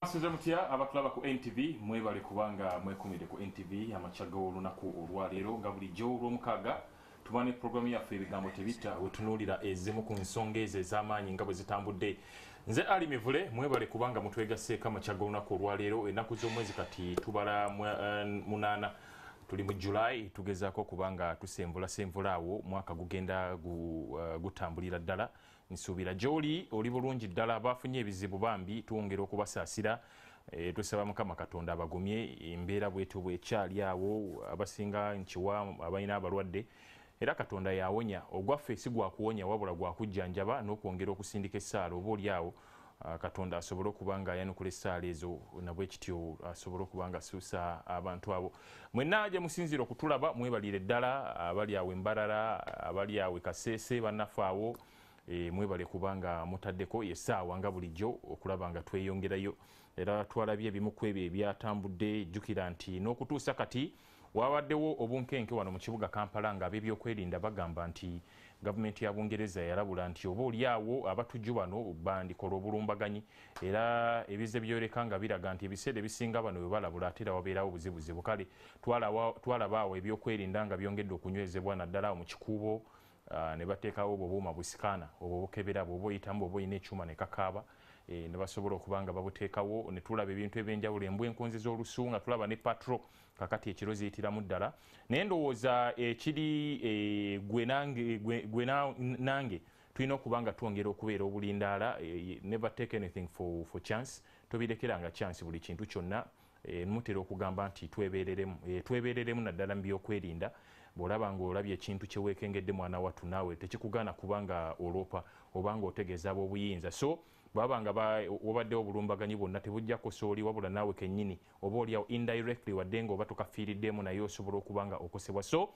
Asuza mutya abakulaba ku NTV mwebale kubanga mwekumide ku NTV amachago olunaku olwaleero nga bulijjo olw'omukaaga tubane programu yaffe ebigambo tebitta wetunuulira ezimu ku nsonga ezo ez'amaanyi nga bwe zitambudde. Nze Ali Mivule mwebale kubanga mutwegasseeko amachago olunaku olwaleero ennaku z'omwezi kati tubala munaana tuli mu July tugezaako kubanga tusemvula awo mwaka gugenda gutambulira ddala. Nsuubira gy'oli oli bulungi ddala abafunye ebizibu bambi tuwongera okubasaasira tusaba Mukama Katonda abagumye embeera bwetu bwekyali awo abasinga nkiwa abalina abalwadde era Katonda yawonya ogwaffe si gwa kuwonya wabula gwa kujjanjaba n'okwongera okusindika essaala oba oli awo Katonda asobole okubanga ayanukula essaala ezo nabwe kityo asobole okubanga asuusa abantu abo. Mwenna gye musinzira okutulaba mwebalire ddala abali awo Embarara abali awo Kasese bannaffe awo mwebale kubanga mutaddeko yessaawa nga bulijjo okulaba nga tweyongerayo era twalabye ebimu ku ebyo ebyatambudde. Jjukira nti n'okutuusa kati wabaddewo obunkenke wano mu kibuga Kampala nga ab'ebyokwerinda bagamba nti gavumenti ya Bungereza yalabula nti oba oliawo abatujju bano bandikola obulumbaganyi era ebize byoleka nga biraga nti ebiseera ebisinga bano bwe balabula ate era wabeerawo buzibuzibu. Kale twalaba awo ebyokwerinda nga byongedde okunywezebwa naddala mu kikuubo ne bateekawo obuuma busikaana obwo bukebera bw'oba oyitamu bw'oba olina ekyuma ne kakaaba ne basobola okubanga babuteekawo ne tulaba ebintu ebyenjawulo embwa enkonzi z'olusu nga tulaba ne patro kakati ekiro ziyitiramu ddala naye ndowooza ekiri gwe nange tulina okubanga twongera okubeera obulindaala. Never take anything for chance, tobirekeranga chance buli kintu kyonna. Mutera okugamba nti twebereremu naddala mu byokwerinda. Bw'olaba ng'olabye ekintu kye weekengedde mwana wattu naawe tekikugaana kubanga oloopa obanga otegeeza ab'obuyinza. So bw'abanga wabaddewo obulumbaganyi bwonna tebujja kusooli wabula naawe kennyini oba oliawo indirectly wadde ng'oba tokafiiriddemu naye osobola okubanga okosebwa. So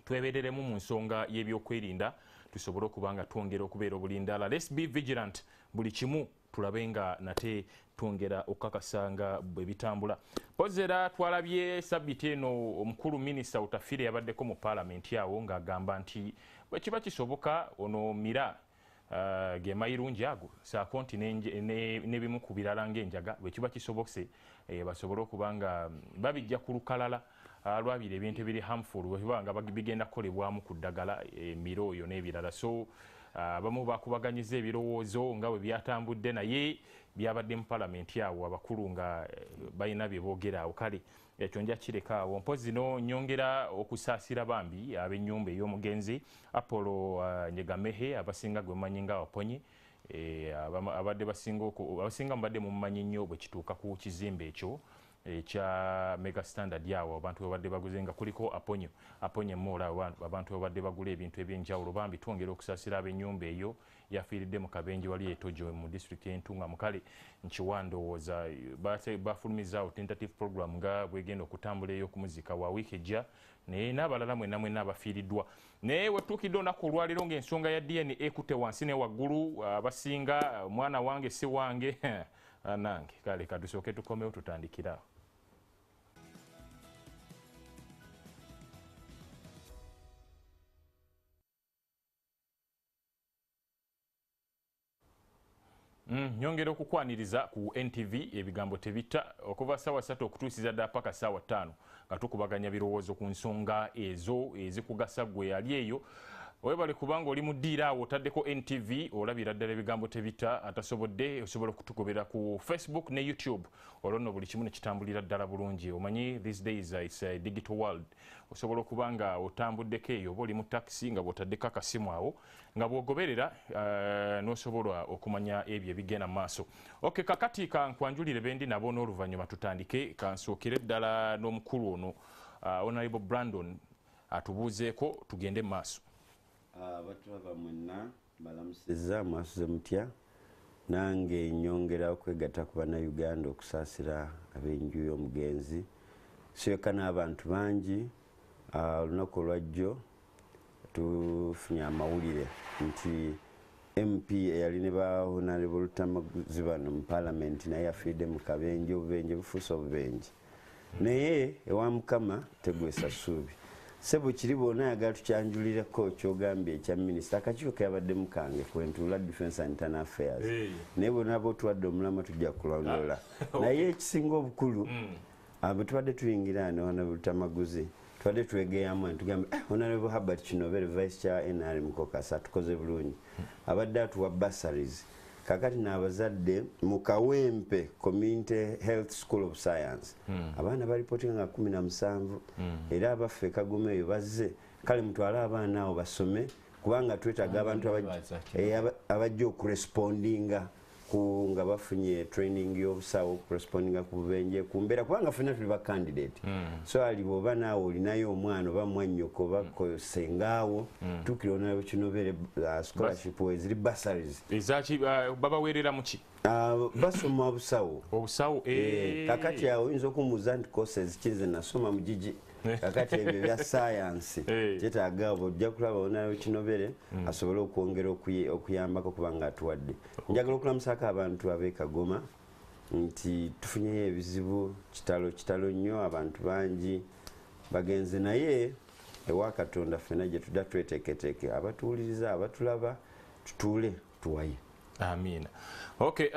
twebereremu mu nsonga y'ebyokwerinda tusobole okubanga twongera okubeera obulindaala. Let's be vigilant buli kimu tulabe nga nate twongera okukakasanga bwe bitambula. Pozera twalabye sabbiti eno omukulu minisita Utafire yabaddeko mu paalamenti awo ng'agamba nti bwe kiba kisoboka ono mira ge mayirungi ago saako nti n'ebimu ku birala ng'enjaga bwe kiba kisobokse basobole okubanga babijja ku lukalala lwabira ebintu ebiri harmful bwebanga bigenda kukolebwamu ku ddagala emiro oyo n'ebirala. So abamu bakubaganyiza ebirowoozo nga bwe byatambudde naye byabadde mu paalamenti awo abakulu nga balina bye boogera awo. Kale ekyo nja kireka awo mpozi no nyongera okusaasira bambi ab'ennyumba ey'omugenzi Apollo Nyegamehe abasinga gwe mumanyi nga Waponye abadde abasinga mubadde mumumanyi nnyo bwe kituuka ku kizimbe ekyo ekya Mega Standard yawo abantu babadde baguze nga kuliko aponye mola abantu babadde bagula ebintu ebyenjawulo bambi twongera okusaasira ab'ennyumba eyo yafiiridde mu kabenje wali etojo mu district y'Entunga Mukale nkiwandowooza bafulumizaawo tentative program nga bwegenda okutambula ey'okumuzika wa wiiki ejja naye n'abalala mwenna abafiiriddwa. Naye wetuukidde olunaku olwaleero ng'ensonga ya DNA ekutte wansi ne waggulu abasinga mwana wange si wange nange kale kadusooke tukomewo tutandikira. Nyongera okukwaniriza ku NTV ebigambo tebitta okuva ssaawa 3 okutuusiza ddala paka ssaawa 5 nga tukubaganya birowoozo ku nsonga ezo ezikugasa gwe yali eyo. Webale kubanga oli mudiira awo otaddeko NTV olabira ddala ebigambo tebitta atasobodde osobola okutugobera ku Facebook ne YouTube olwo nno buli kimu ne kitambulira ddala bulungi. Omanyi these days it's a digital world. Osobola okubanga otambuddeko eyo oba oli mu taxi nga bw'otaddeko akasimu awo nga bw'ogoberera n'osobola okumanya ebyo ebigenda mu maaso. Okay, kakati kankwanjulire bendi nabo n'oluvannyuma tutandike. Kansookere ddala n'omukulu ono Honorable Brandon atubuuzeeko tugende mu maaso. Batulaba mwenna balamusizza mwasuze mutya nange nyongera okwegatta ku bannayuganda okusaasira ab'enju y'omugenzi siyokka n'abantu bangi. Olunaku olwajjo tufunye amawulire nti MP eyali ne ba Honorable Lutamaguzi bano mu paalamenti naye yafiiridde mu kabenje obubenje bufuuse obubenje naye ewa Mukama tegwesa ssuubi. sebo kiri bonna yagala tukyanjulirako kyogambye ekya minisita akakiiko keyabadde mukange kwentula defense and internal affairs naye bonna botwadde omulama tujja kulondola naye ekisinga obukulu abo tubadde tuyingira honorable Tamaguzi tubadde twegeyamu tugambe honorable Herbert Kinobere vice chair NRM caucus atukoze bulungi abadde atuwa bursaries kakati n'abazadde mu Kawempe Community Health School of Science abaana balipotinga nga 17 era abaffe Kagoma eyo bazze kale mutwala abaana abo basome kubanga twetaaga abantu abajja okurespondinga nga bafunye training y'obusawo okurespondinga ku bubenje ku mbeera kubanga ffenna tuli ba candidate so ali bw'oba naawe olinayo omwana oba mwannyoko oba sengaawo tuukira onayo Kinobere scholarship eziri bursaries ezaki babaweerera muki basoma obusawo kakati awo oyinza okumuuza nti courses ki ze nasoma mu gigi kakati ebyo bya science kyetaaga ojja kulaba onayo Kinobere asobole okwongera okuyambako kubanga atuwadde njagala okulamusako abantu ab'e Kagoma nti tufunyeyo ebizibu kitalo nnyo abantu bangi bagenze naye ewa Katonda ffenna gye tudda tweteeketeeke abatuwuliriza abatulaba tutuule tuwaye. Amina. Okay,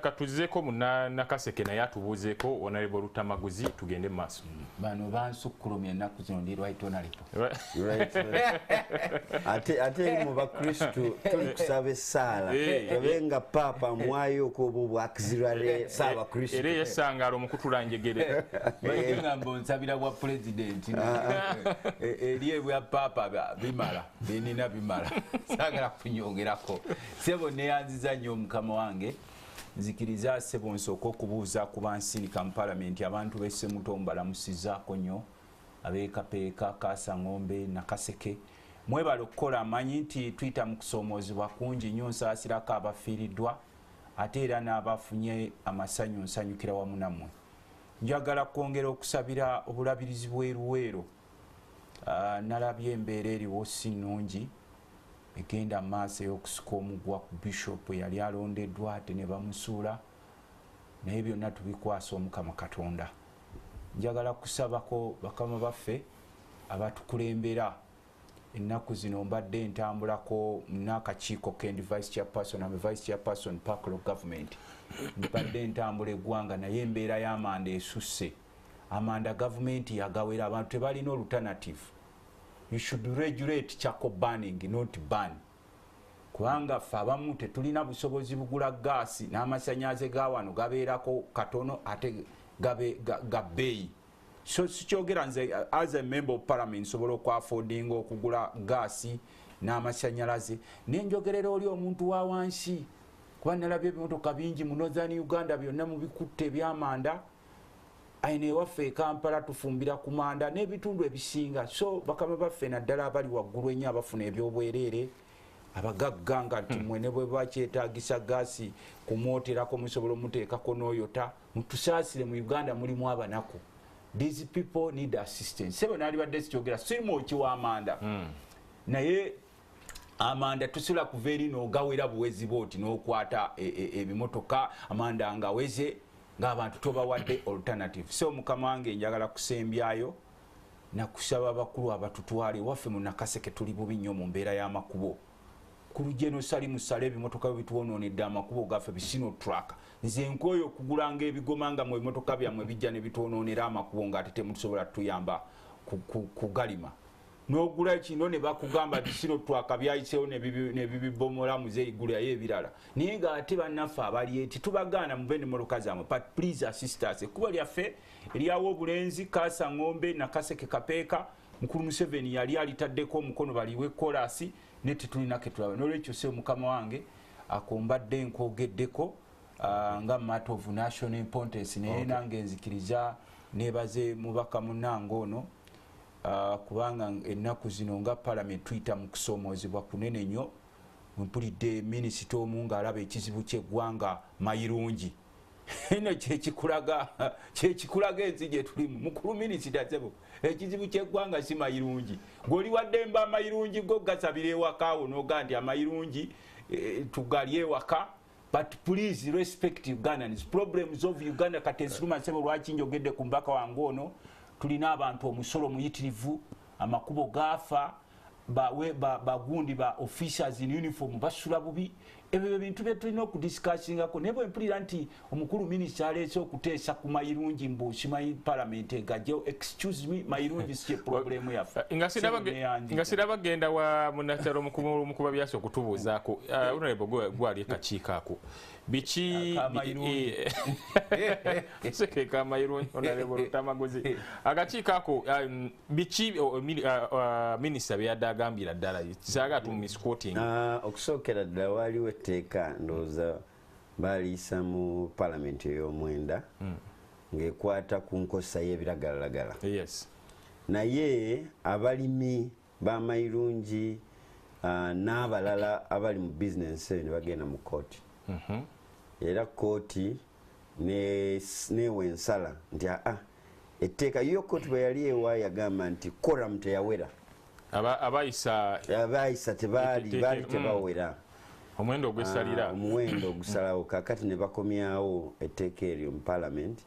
katuzeko Nakaseke naye atubuuzeeko Honorable Tamaguzi tugende maaso. Bano bansukkulumya ennaku zino ndi right honorable. Ate mu bakristu tuli kusaba essaala obenga papa mwayo ko bwakizirale saba kristu era yesangala omukutulanjegere bagamba nsabira bwa president eriye bwa papa bimala binina bimala sagala kunyongerako sebo neyanziza nnyo mukama wange nzikiriza sebo nsoko okubuuza ku bansinika mu parliament abantu besse mutomba lamusizaako nnyo ab'Ekapeeka Kasangombe Nakaseke mwebale okukola amanyi nti twita mu kusomoozebwa kungi nnyo nsaasirako abafiiriddwa ate era n'abafunye amasanyu nsanyukira wamu nammwe njagala kwongera okusabira obulabirizi bweruweero nalabye embeera eriwo si nnungi egenda maaso ey'okusuka omugwa ku bishop yali alondeddwa ate ne bamusuula naye byonna tubikwasa Omukama Katonda njagala kusabako bakama baffe abatukulembera ennaku zino mbadde ntambulako n'akakiiko kendi vice chairperson and vice chairperson Park Law Government mbadde ntambula eggwanga naye embeera y'amanda esusse amanda gavumenti yagawera abantu tebalina alternative. You should regulate charcoal burning, not ban. Kubanga ffe abamu tetulina busobozi bugula gaasi n'amasannyalaze ga wano gabeerako katono ate gabeeyi. So sikyogera nze as a member of parliament nsobola okwaffordinga okugula gaasi n'amasannyalaze nenjogerera oli omuntu wa wansi kuba nalabye ebimotoka bingi mu Northern Uganda byonna mu bikutte ebyamanda ayina ewaffe Kampala tufumbira ku manda n'ebitundu ebisinga so bakama baffe naddala abali waggulu ennyo abafuna ebyobwereere abagagganga nti mwene bwe bakyetaagisa gaasi kumwoterako musobola omuteekako n'oyota mutusaasire mu Uganda mulimu abanaku. These people need assistance. Sebo nali badde sikyogera sirimu okiwa amanda naye amanda tusula kuva eri n'ogawera buwezi booti n'okwata ebimotoka amanda ngaweze ng'abantu tobawadde alternative. So mukama wange njagala kusembyayo nakusaba abakulu abatutwale waffe mu Nakaseke tuli bubi nnyo mu mbeera y'amakubo ku lugeno sali musale ebimotoka bituwonoonedde amakubo gaffe bisino track nze nkooyo okugulanga ebigoma nga mu ebimotoka byammwe bijja ne bituwonoonera amakubo ng'ate temusobola tuyamba kugalima n'ogula kino ne bakugamba bisino twaka byayiseewo ne bibibomola muze igulayo ebirala naye ng'ate bannaffe abali eti tubagaana mube n'emmotoka zammwe but please assist us ekkubo lyaffe eryawo obulenzi Kasangombe Nakaseke Kapeeka mukulu Museveni yali alitaddeko omukono baliwe kolasi ne tetulina ke tulaba n'olwekyo se mukama wange akombadde nkwogeddeko nga matter of national importance naye nange nzikiriza nebaze mubaka munange ono kubanga ennaku zino nga parliament twita mu kusomoozebwa kunene nnyo mpulidde minisita omu ng'alaba ekizibu ky'eggwanga mayirungi eno kyekikulaga ensi gye tulimu mukulu minisita sebo ekizibu ky'eggwanga si mayirungi ng'oli wadde mba amayirungi go gasabira ewaka awo n'oga nti amayirungi tugalye ewaka but please respect Ugandans problems of Uganda kati ensiruma sebo lwaki njogedde ku mbaka wange ono tulina abantu omusolo muyitirivu amakubo gafa bagundi ba officials in uniform basula bubi ebyo ebintu byetulina okudiscussingako naye bwe mpulira nti omukulu minisita aleese okuteesa ku mayirungi mbu kimanyi parliament egajjeo excuse me mayirungi si problemu yaffe nga sirabagenda wa munakyalo omukuba byasi okutubuuzaako honorable gwali ekakiiko ako biki sekeka amayirungi honorable Lutamaguzi akakiiko ako biki minisita byadde agambira ddala kisaaga tu misquoting okusookera ddala waaliwo etteeka ndowooza baliisa mu palamenti ey'omwenda ng'ekwata ku nkozesa y'ebiragalalagala naye abalimi b'amayirungi n'abalala abali mu bizinensi eyo ne bagenda mu kooti era kooti neewa ensala nti etteeka yo kooti bwe yali ewa yagamba nti koramu teyawera abayisa tebaali tebawera omuwendo ogwesalira omuwendo ogusalawo kakati ne bakomyawo etteeka eryo mu parliament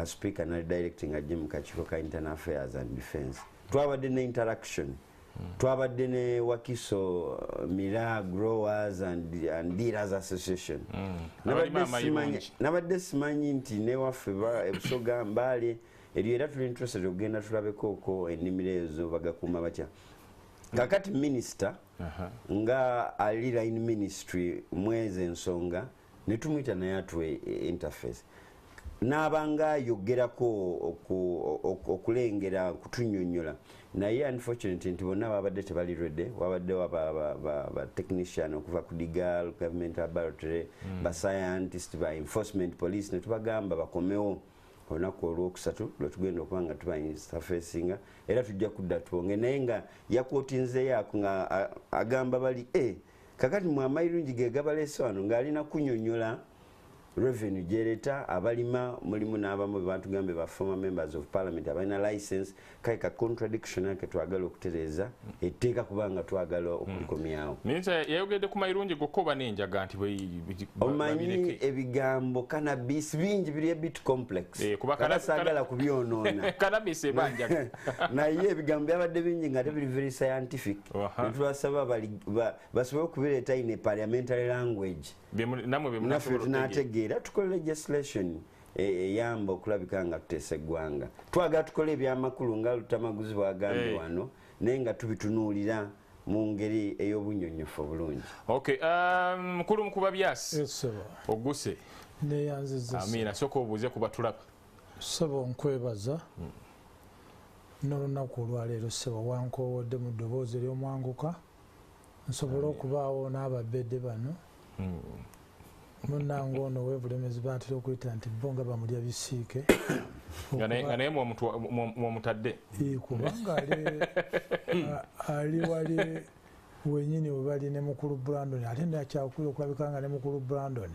speaker nali directing ajje mu kakiiko ka internal affairs and defense twabadde ne interaction twabadde ne Wakiso Mira Growers and Dealers Association nabadde simanyi nti newaffe ebusoga Mbale eryo era tuli interested okugenda tulabekoko ennimiro ezo bagakuuma batya kakati minister nga ali line ministry mwezi ensonga ne tumuyita naye atwe interface n'abanga ayogerako okulengera kutunyonyola naye unfortunately nti bonna babadde tebali ready wabadde ba technician okuva ku legal government laboratory ba scientist ba enforcement police ne tubagamba bakomewo olunaku olwokusatu lwetugenda okuba nga tuba interfacing era tujja kudda twonge naye nga yakwotinzeyo ako nga agamba bali kakati mu amayirungi ge gabaleese wano ng'alina kunyonyola revenue gereta abalima mulimu n'abamu batugambe ba former members of parliament abalina license kaika contradiction yake twagala okutereeza etteeka kubanga twagala okulikomyawo minisa yayogedde ku mayirungi gokkoba n'enjaga nti omanyi ebigambo cannabis bingi biri bit complex saagala kubyonoona cannabis ebanjaga naye ebigambo byabadde bingi nga tebiri very scientific netubasaba basobole okubireeta in a parliamentary language naffe tunategeera tukole legislation eyamba okulabika nga tuteesa eggwanga twagala tukole ebyamakulu nga Lutamaguzi bwagambye wano naye nga tubitunuulira mu ngeri ey'obunyonyofu obulungi mukulu mukuba byasi oguse neyanziza amina soka obuuze kuba tulaba ssebo nkwebaza n'olunaku olwaleero ssebo wankowodde mu ddoboozi ery'omwanguka nsobole okubaawo n'ababedde bano munange ono webulemezi batera okuyita nti bo nga bamulya bisiike nga naye mwomutadde kubanga ali wali wenyini we bali ne mukulu Brandon ate nakyakwira okulabika nga ne mukulu Brandon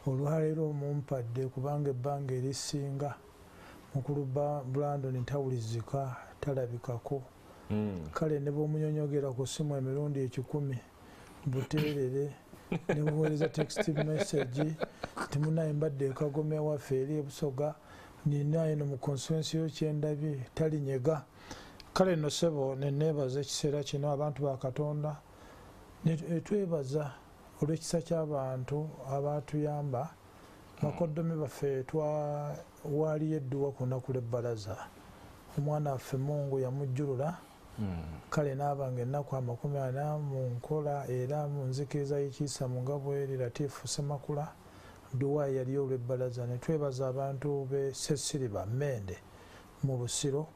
olwaleero omumpadde kubanga ebbanga erisinga mukulu Brandon tawulizika talabikako kale ne bwomunyonyogera ku simu emirundi 10 buteerere nebuweereza text message timunaye mbadde ekagome waffe eri ebusoga ninaye no mu constituency y'Kyendabye talinyega kale no ssebo neneebaza ekiseera kino abantu ba Katonda twebaza olw'ekisa ky'abantu abatuyamba bakoddomi baffe waaliyo edduwa ku lunaku lw'ebbalaza omwana waffe Mungu yamujjulula kale n'abanga ennaku 40 mu nkola era mu nzikiriza y'ekiisa mu ngabweri Latifu Semakula duwa yali olw'ebbalaza ne twebaza abantu be Sesiriba Mende mu Busiro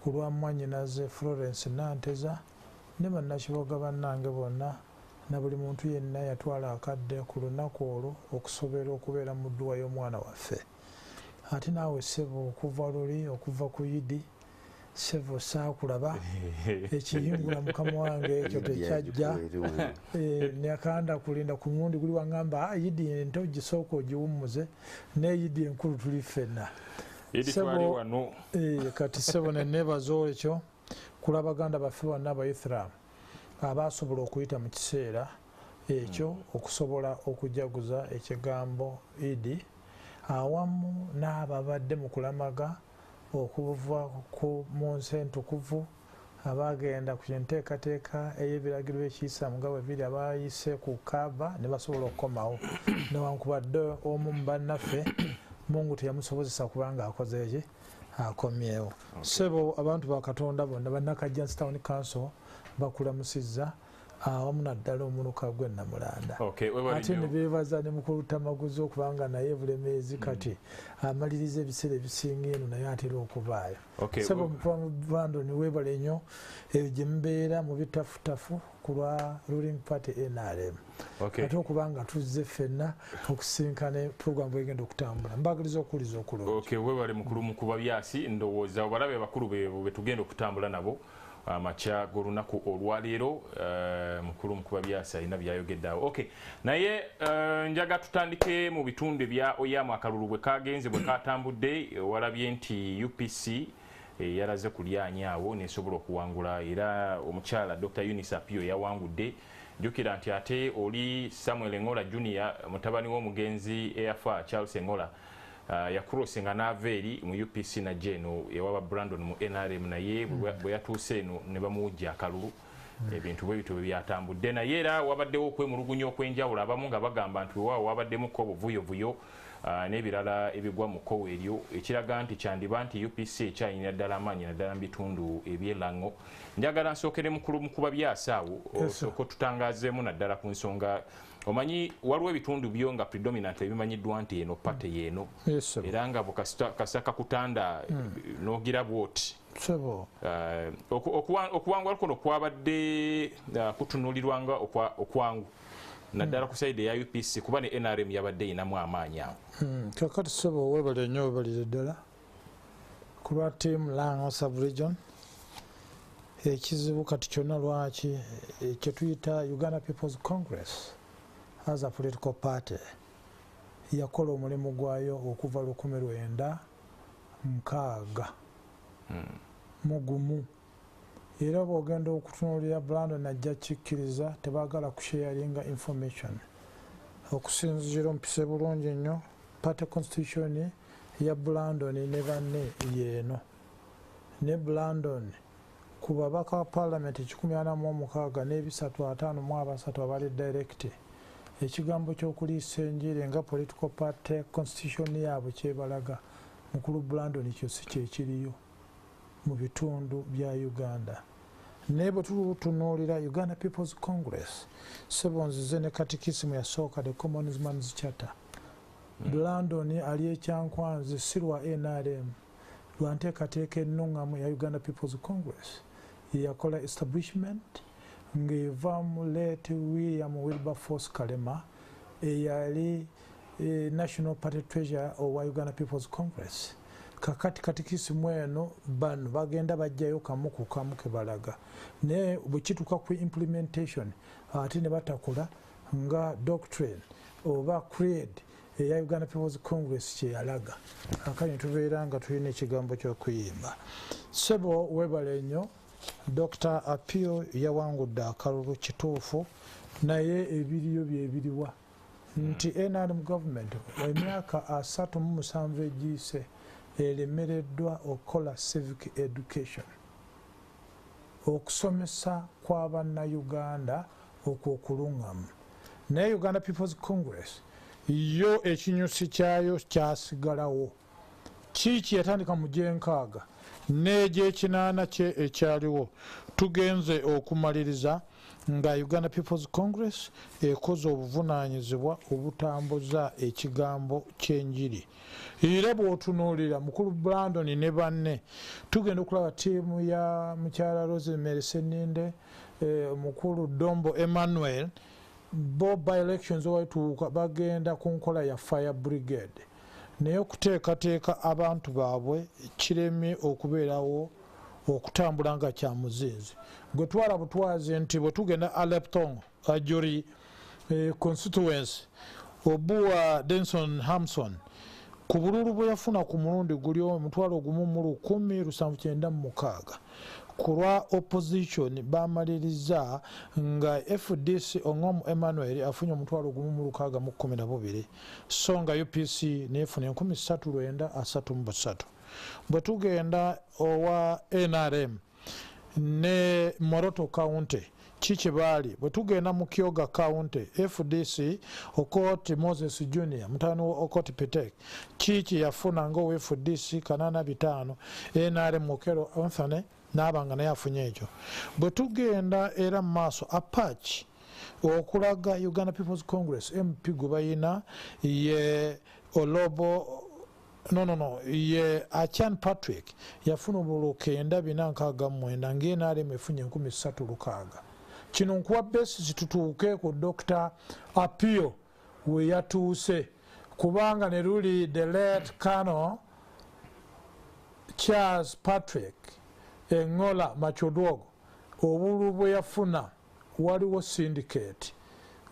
ku lwa mwannyinaze Florence Nanteza ne bannakiboga bannange bonna na buli muntu yenna yatwala akadde ku lunaku olwo okusobera okubeera mu dduwa y'omwana waffe ate naawe ssebo okuva luli okuva ku Yidi ssebo saakulaba ekiyingula mukama wange ekyo tekyajja nekanda kulinda ku mundi guli wangamba Yidi ente ogisooka ogiwummuze ne Yidi enkulu tuli ffenna kati ssebo neneebaza ekyo kulabaganda baffe bonna Abaisiramu abasobola okuyita mu kiseera ekyo okusobola okujaguza ekigambo Idi awamu n'ababadde mu kulamaga okuva mu nsi entukuvu abagenda ku nteekateeka ey'ebiragiro by'ekiyisaamu nga bwe biri abayise ku kaaba ne basobola okukomawo newankubadde omu mu bannaffe Mungu teyamusobozesa kubanga akoze eki akomyewo. Ssebo abantu ba Katonda bonna bannakajjansi Town Council bakulamusizza awamu naddala omuluka gwe Namulanda. Ate ne beebaza ne mukulu Tamaguzi okubanga naye Bulemeezi kati amaliriza ebiseera ebisinga eno naye atera okuvaayo. Ssebo Brandon weebale nnyo gye mubeera mu bitafutafu ku lwa ruling party NRM. Ate okubanga tuzze ffenna okusinkana program bwegenda okutambula mbagaliza okuwuliza okulungi. Weebale mukulu Mukuba Byasi, ndowooza balabe bakulu be tugenda okutambula nabo amacha golunaku olwaleero. Mukulu Mukuba Byasi alina byayogedde awo. Naye njaga tutandike mu bitundu bya Oyam akalulu bwe kagenze bwe katambudde. Walabye nti UPC yalaze kulyanya awo nesobola okuwangula, era omukyala Dr. Eunice Apio yawangudde. Jukira nti ate oli Samuel Ngola Junior mutabani w'omugenzi eyafa Charles Ngola yakurosinga n'aveeri mu UPC na Jeno ewaba Brandon mu NRM, naye bwe yatuuse eno ne bamuwujja akalulu. Ebintu bwe bityo byatambudde, naye era wabaddewo okwemulugunya okwenjawulo, abamu nga bagamba nti waawo wabaddemu ko buvuyovuyo n'ebirala ebigwa mu kkowe eryo, ekiraga nti kyandiba nti UPC ekyayinira ddala amaanyi naddala mu bitundu eby'elango. Njagala nsookere mukulu Mukuba Byasi awo osooka tutangazeemu naddala ku nsonga. Omanyi waliwo ebitundu byo nga predominant ebimanyiddwa nti eno pate yeeno, era nga kasaka kutanda n'ogira bwoti. Okuwangula kuno kwabadde kutunulirwanga okwangu naddala ku side ya UPC kuba ne NRM yabadde inamu amaanyi awo. Kakati ssebo weebale nnyo weebalire ddala ku lwa team Lango sub-region. Ekizibu kati kyonna lwaki kye tuyita Uganda People's Congress as a political party yakola omulimu gwayo okuva 1960 mugumu, era bw'ogenda okutunuulira Brandon najja kikkiriza tebaagala kusharinga information. Okusinziira ompise bulungi nnyo party constitution ya Brandon ne banne yeeno, ne Brandon ku babaka wa parliament 146 n'ebisatu abali direct, ekigambo ky'okuliisa enjiri nga political party constitution yaabwe kyebalaga mukulu Brandon kyo si kyekiriyo mu bitundu bya Uganda. Naye bwe tutunuulira Uganda People's Congress, ssebo nzize ne katikisimu yasooka the Common Man's Charter. Brandon ali ekyankwanzi si lwa NRM, lwa nteekateeka ennungamu ya Uganda People's Congress yakola establishment ng'eva mu late William Wilberforce Kalema eyali National Party Treasurer owa Uganda People's Congress. Kakati katikisimu eno bano bagenda bajjayo kamu ku kamu ke balaga, naye bwe kituuka ku implementation ate ne batakola nga doctrine oba creed eya Uganda People's Congress kye yalaga. Akanye tubeera nga tulina ekigambo ky'okuyimba. Ssebo weebale nnyo. Dr. Apio yawangudde akalulu kituufu, naye ebiriyo byebiriwa nti NRM government emyaka 37 egiise eremereddwa okukola civic education, okusomesa kw'Abannayuganda okwokulungamu. Naye Uganda People's Congress yo ekinyusi kyayo kyasigalawo. Kiiki yatandika mu gyenkaaga n'egyekinaana kye ekyaliwo tugenze okumaliriza nga Uganda People's Congress ekoze obuvunaanyizibwa obutambuza ekigambo ky'enjiri. Era bw'otunuulira mukulu Brandon ne banne tugenda okulaba ttiimu ya mukyala Rose Meriseninde, mukulu Dombo Emmanuel, bo by elections owatuuka bagenda ku nkola ya fire brigade, naye okuteekateeka abantu baabwe kiremye okubeerawo okutambula nga kyamuzinzi. Gwe twala butwazi nti bwe tugenda Alepton Ajuri constituency Obua Denson Hamson ku bululu bwe yafuna ku mulundi guli omutwalo gumu mu 1,796 ku lwa opposition bamaliriza nga FDC Ongom Emmanuel afunye omutwalo gumu mu 612 so nga UPC nefuna 13,933. Bwe tugenda owa NRM ne Moroto County kiki baali bwe tugenda mu Kyoga County FDC Okoti Moses Junior mutano Okoti Petek kiki yafuna ngo FDC kanana bitano NRM Mokero Anthony n'abanga naye afunye ekyo bwe tugenda era mu maaso Apache okulaga Uganda People's Congress MP gwe bayina ye Olobo ye Achan Patrick yafuna obululu 949 ng'NRM efunye 13,600 kino nkuwa basis tutuuke ku Dr. Apio we yatuuse kubanga ne luli the late Colonel Charles Patrick Engola Machodwogo obululu bwe yafuna waliwo syndicate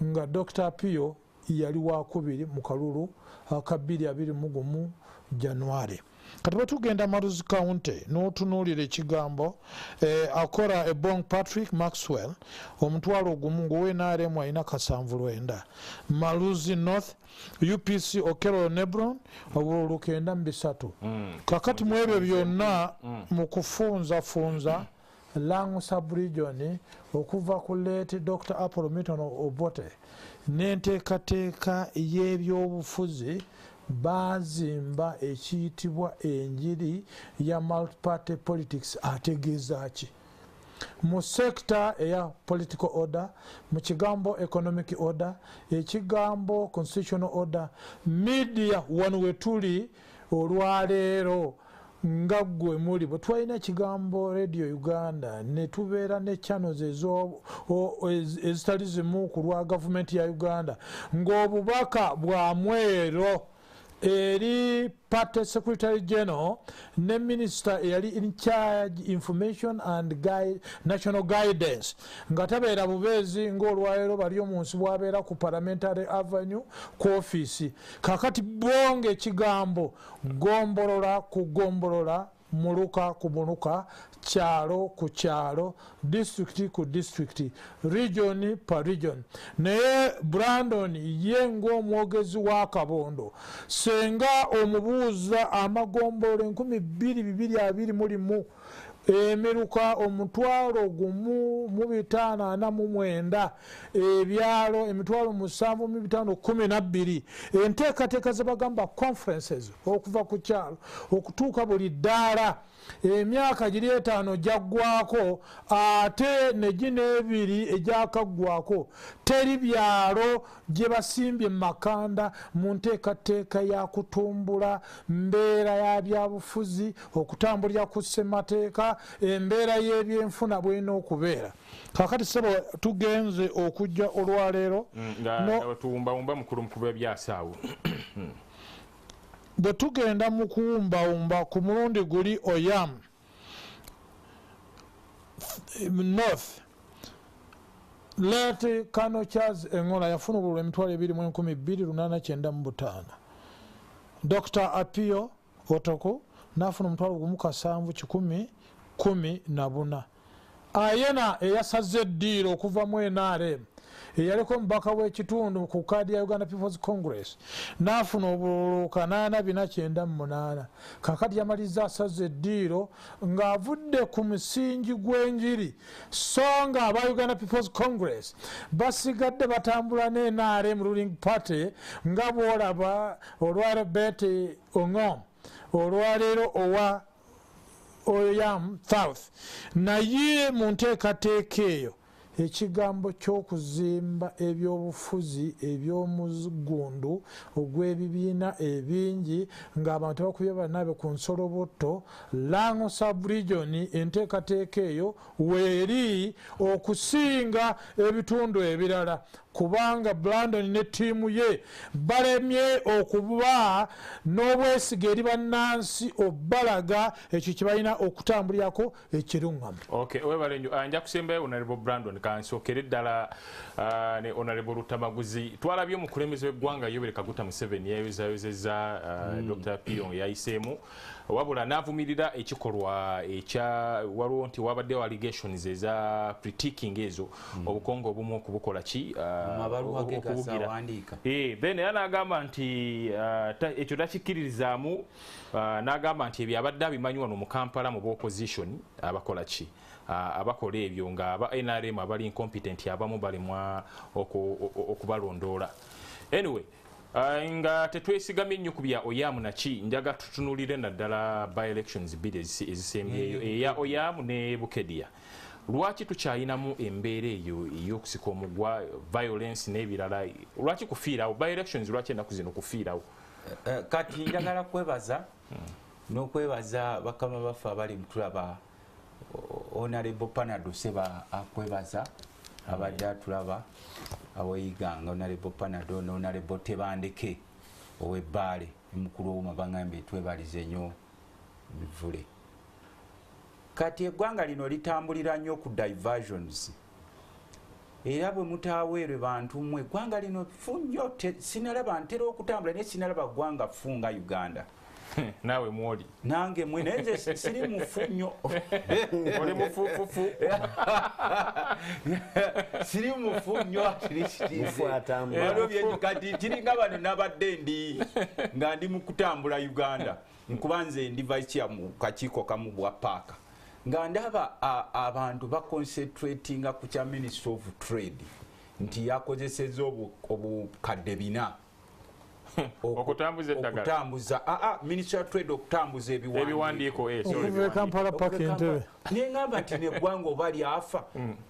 nga Dr. Apio yali wakubiri mu kalulu aka 2021 January kati bwe tugenda Maruzi County n'otunuulira ekigambo akola Ebong Patrick Maxwell omutwalo ogumu ng'owenRM alina 79 Maruzi North UPC Okero Nebron obululu 93 kakati mu ebyo byonna mu kufunza Lango Sub-Region okuva ku late Dr. Apollo Milton Obote n'enteekateeka y'ebyobufuzi bazimba ekiyitibwa enjiri ya multi-party politics ategeeza ki mu sector eya political order mu kigambo economic order ekigambo constitutional order media wano we tuli olwaleero nga gwe muli bwe twalina ekigambo Radio Uganda ne tubeera ne channels ezitali zimu ku lwa gavumenti ya Uganda ng'obubaka bwa mwero eri Party Secretary General ne Minister eyali in charge information and national guidance nga tabeera bubeezi ng'olwaleero bali omunsi bwabeera ku Parliamentary Avenue ku office kakati bonge ekigambo gombolola ku gombolola muluka ku muluka kyalo ku kyalo district ku district region pa region naye Brandon ye ng'omwogezi wa Kabondo senga omubuuza amagombolo 2220 mulimu emiruka omutwalo gumu mu 549 ebyalo emitwalo 7512 enteekateeka ze bagamba conferences okuva ku kyalo okutuuka buli ddaala emyaka giri 5 jaggwako ate ne gino 2 egyakaggwako teri byalo gye basimbye makanda mu nteekateeka ya kutumbula mbeera ya byabufuzi okutambulira ku ssemateeka embeera y'ebyenfuna bwena okubeera kakati sebo tugenze okujja olwaleero nga tuwumbawumba mukulu mukulu byasaawo bwe tugenda mu kuwumbawumba ku mulundi guli Oyam North late Kano Charles Engola yafuna obululu emitwalo 20,295 Dr. Apio Otoko nafuna omutwalo gumu 7,114 ayena eyasaze eddiiro okuva mu NRM eyaliko omubaka w'ekitundu ku kaadi ya Uganda People's Congress n'afuna obululu 8,498 kakati yamaliza asaze eddiiro ng'avudde ku musingi gw'enjiri so nga aba Uganda People's Congress basigadde batambula ne NRM ruling party nga bw'olaba olwa Bete Ongom olwaleero owa Oyam South naye mu nteekateeka eyo ekigambo ky'okuzimba ebyobufuzi eby'omugundu ogw'ebibiina ebingi ng'abantu bakubye banabe ku nsoloboto Lango Sub-Region enteekateeka eyo weeri okusinga ebitundu ebirala kubanga Brandon ne ttiimu ye balemye okuba n'obwesiga eri bannansi obbalaga ekyo kye balina okutambulirako ekiruŋŋamu. Okay, webalenjo nja kusembayo Honorable Brandon kansookere ddala ne Honorable Rutamaguzi twalabye omukulembeze w'eggwanga Yoweri Kaguta Museveni yayozayozeza Dr. Pion yayiseemu wabula n'avumirira ekikolwa ekya waliwo nti wabaddewo allegations eza critiquing ezo obukongo obumu okubukola ki then era n'agamba nti ekyo takikkiririzaamu n'agamba nti ebyo abadde abimanyi wano mu Kampala mu opposition abakola ki abakola ebyo nga aba NRM abali incompetent abamu balimwa okubalondoola. Anyway, nga tetwesigamye nnyo ku bya Oyam naki njaga tutunulire naddala by elections bbiri ezisembyeyo eya Oyam ne Bukedea. Lwaki tukyayinamu embeera eyo ey'okusika omugwa, violence n'ebirala, lwaki kufiirawo by elections, lwaki ennaku zino kufiirawo? Kati njagala kwebaza n'okwebaza bakama baffe abali mutulaba. Honorable Panado Seba akwebaza abadde atulaba aweyiga nga Honorable Panado ne Honorable Tebandeke ow'Ebbaale mukulu w'omu baŋŋambye twebalize nnyo bivule. Kati eggwanga lino litambulira nnyo ku diversions era bwe mutaaweerwe bantu mmwe eggwanga lino fu nnyo, sinalaba ntera okutambula naye sinalaba ggwanga fu nga Uganda. Nawe mwoli nange mwe nenze siri mufu nnyo oli mufufufu siri mufu nnyo kati kiringa bano nabadde ndi nga ndi mu kutambula Uganda nkuba nze ndi vice chair mu kakiiko kamu bwa paaka nga ndaba abantu baconcentratinga ku kya Ministry of Trade nti yakozeseza obukadde 4 okutambuza eddagala, okutambuza Ministry of Trade okutambuza ebiwandiiko Kampala Parking nengamba nti neggwanga oba lyafa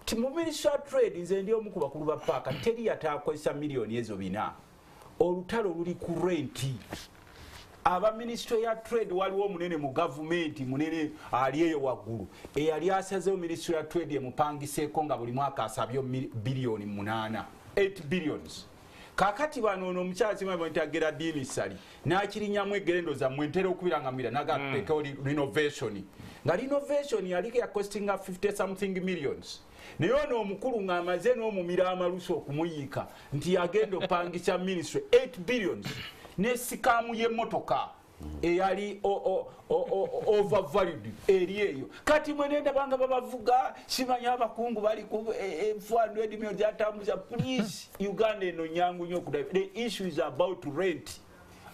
ti mu Ministry of Trade nze ndi omu ku bakulu ba paaka teri yatakozesa miliyoni ezo 4. Olutalo luli ku renti. Aba Ministry ya Trade waliwo munene mu government munene ali eyo waggulu eyali asazeewo Ministry ya Trade emupangiseeko nga buli mwaka asabyo biliyoni 8 billions. Kakati bano ono omukyala kimwe nti Dini Sali n'akirinyamu egerendo zammwe ntera okubirangamira nagateka renovation nga renovation yali ya costinga 50 something millions. Naye ono omukulu ng'amaze n'omumira amalusu okumuyiika nti yagenda opangisa ministry 8 billions n'essikaamu y'emmotoka eyali overvalued eri eyo. Kati mwenenda banga babavuga simanya abakungu bali ku 400 million zatambuza. Please Uganda eno nyangu nnyo okuda. The issue is about rent.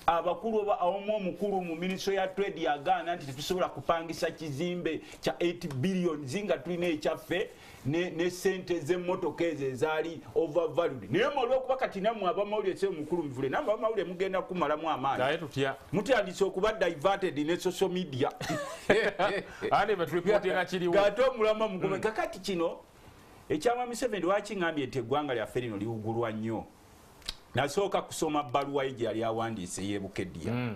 Abakulu omukulu mu Ministry ya Trade yagaana nti tetusobola kupangisa kizimbe kya 8 billion zinga tulina ekyaffe ne sente z'emmotoka ezo ezaali overvalued. Naye olw'okuba kati nammwe abamawulire se mukulu muvule nammwe abamawulire mugenda kumalamu amaanyi. Naye tutya mutandise okuba diverted ne social media. ane batreportinga kiriwo kati omulama mugome. Kakati kino ekyama Museveni wakiŋŋambye nti eggwanga lyaffe lino liwugulwa nnyo. Nasooka kusoma bbaluwa ye gye yali awandiise y'e Bukedea.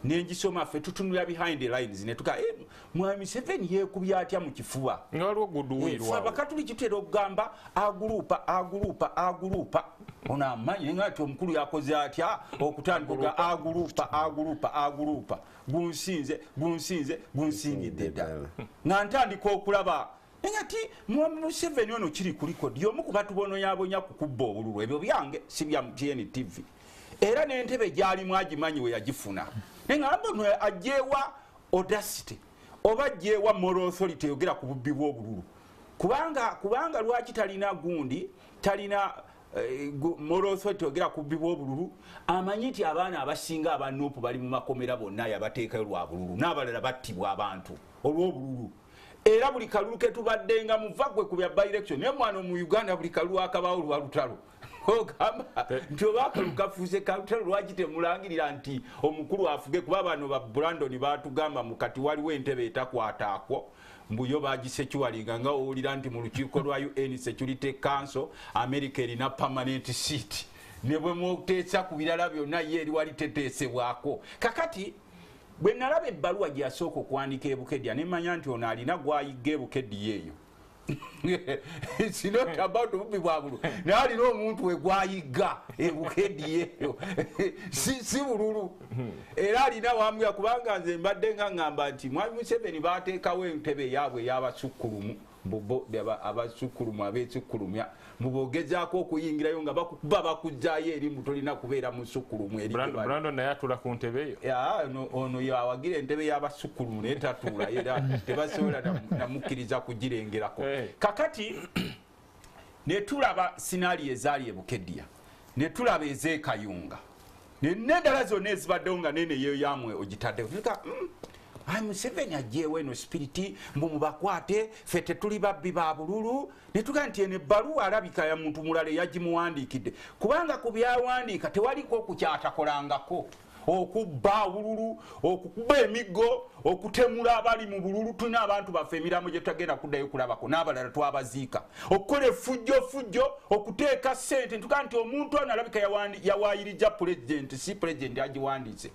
Nengisoma ffe tutunula behind the lines ne tuga mwami Museveni yeekubye atya mu kifuba. Nga waliwo guduwirwa. Abakatuliki tutera okugamba agulupa. Ono amanyi nga ati omukulu yakoze atya okutandika agulupa. Gunsingidde ddala. Nga ntandika okulaba ngati mwami Museveni ono kiri kuliko diomu kuba tubonoyabonya kukubba obululu ebyo byange si bya TNTV. Era n'entebe gyali mwagimanyi we yagifuna. Ngamba no ajewa audacity oba ajewa moral authority yogera ku bubbi bw'obululu. Kubanga lwaki talina gundi talina moral authority yogera ku bubbi bw'obululu. Amanyi nti abaana abasinga abanupu bali mu makomera bonna yabateekayo lwa bululu n'abalala battibwa abantu olw'obululu. Era buli kalulu ke tubadde nga muvagwe ku bya by election naye mwana mu Uganda buli kalulu akabaawo lwa lutalo. Ogamba nti oba akalulu kafuuse kalutalo lwaki temulangirira nti omukulu afuge kuba bano ba Brandon baatugamba mukati waliwo entebe etakwataako mbuyo bagisekiwalinga nga owulira nti mu lukiiko lwa UN Security Council America erina permanent seat ne bwe muteesa ku birala byonna ye eri wali teteesebwako. Kakati bwe nalaba ebbaluwa gye yasooka okuwandiika e Bukedea ne manya nti ono alina gw'ayigga e Bukedea eyo. It's not about ubbi bwabulu. Naye alina omuntu we gw'ayigga e Bukedea eyo. Si bululu. Era alina wambwa kubanga nze mbadde nga ngamba nti mwami Museveni baateekawo entebe yaabwe ey'abasukkulumu abasukkulumu abeesukkulumya mubogezaako okuyingirayo nga bakuba bakujjaayo eri mutolina kubeera musukkulumu eri Brandon naye atula ku ntebe eyo. Ono yawagira entebe y'abasukkulumu naye tatuula era tebasobola namukkiriza kugirengerako. Kakati ne tulaba sinaali ezaali e Bukedea ne tulaba ez'e Kayunga n'endala zonna ezibaddewo nga nene yeyo yamwe ogitaddewo Museveni ajeewo eno spiriti mbu mubakwate ffe tetuli babbi ba bululu ne tugaa nti eno ebbaluwa alabika ya muntu mulala yagimuwandiikidde kubanga ku byawandiika tewaliko okukyatakolangako okubba bululu okukuba emiggo okutemula abali mu bululu tulina abantu baffe emiramu gye tutagenda kuddayo kulabako n'abalala twabaziika okukola effujjo okuteeka ssente ntugaa nti omuntu ono alabika yawaayirija pulezidenti si pulezidenti agiwandiise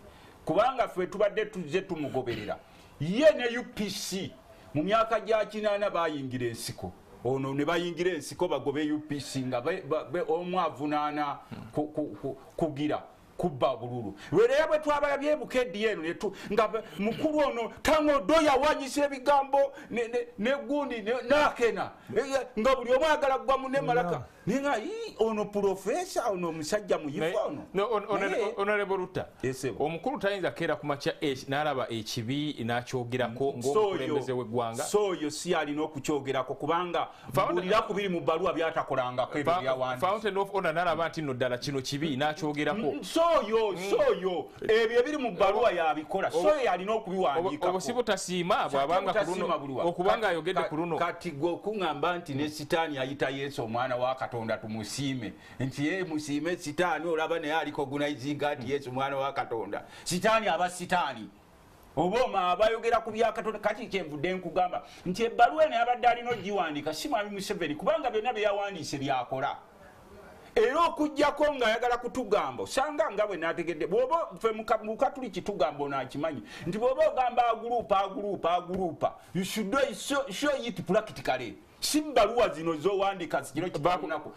kubanga ffe tubadde tuzze tumugoberera ye ne UPC mu myaka gya 80 bayingira ensiko ono ne bayingira ensiko bagobe UPC nga omu avunaana kugira kubba bululu lwereya bwe twabalabye Bukedea eno nga mukulu ono tango doya wanyisa ebigambo ne gundi nakena nga buli omu agala gwa munne malaka ninga ono profesa ono musajja muyifa ono Honorable Ruta omukulu tayinza keera ku makya n'alaba ekibi n'akyogerako ng'omukulembeze w'eggwanga soyo si alina okukyogerako kubanga bulira ku biri mu bbaluwa byatakolangako ebyo byawandiika Fountain of Honor n'alaba nti nno ddala kino kibi n'akyogerako soyo ebyo ebiri mu bbaluwa yabikola soyo yalina okubiwandiikako obusibu tasiima bw'abanga ku luno okubanga ayogedde ku luno kati gwe okuŋŋamba nti ne sitaani ayita Yesu omwana wa Katonda tumusiime nti ye musiime sitaani olaba naye aliko gunayizinga nti Yesu mwana wa Katonda sitaani aba sitaani oboma abayogera ku bya Katonda kati kyenvudde nkugamba nti ebbaluwa eno yabadde alina ogiwandiika si mwami Museveni kubanga byonna bye yawandiise byakola era okujjako ng'ayagala kutugamba osanga nga bwe nategedde bw'oba ffe mu Katuliki tugamba onakimanyi nti bw'oba ogamba agulupa you should show it practically si mbaluwa zino z'owandiika zikiro kibakunako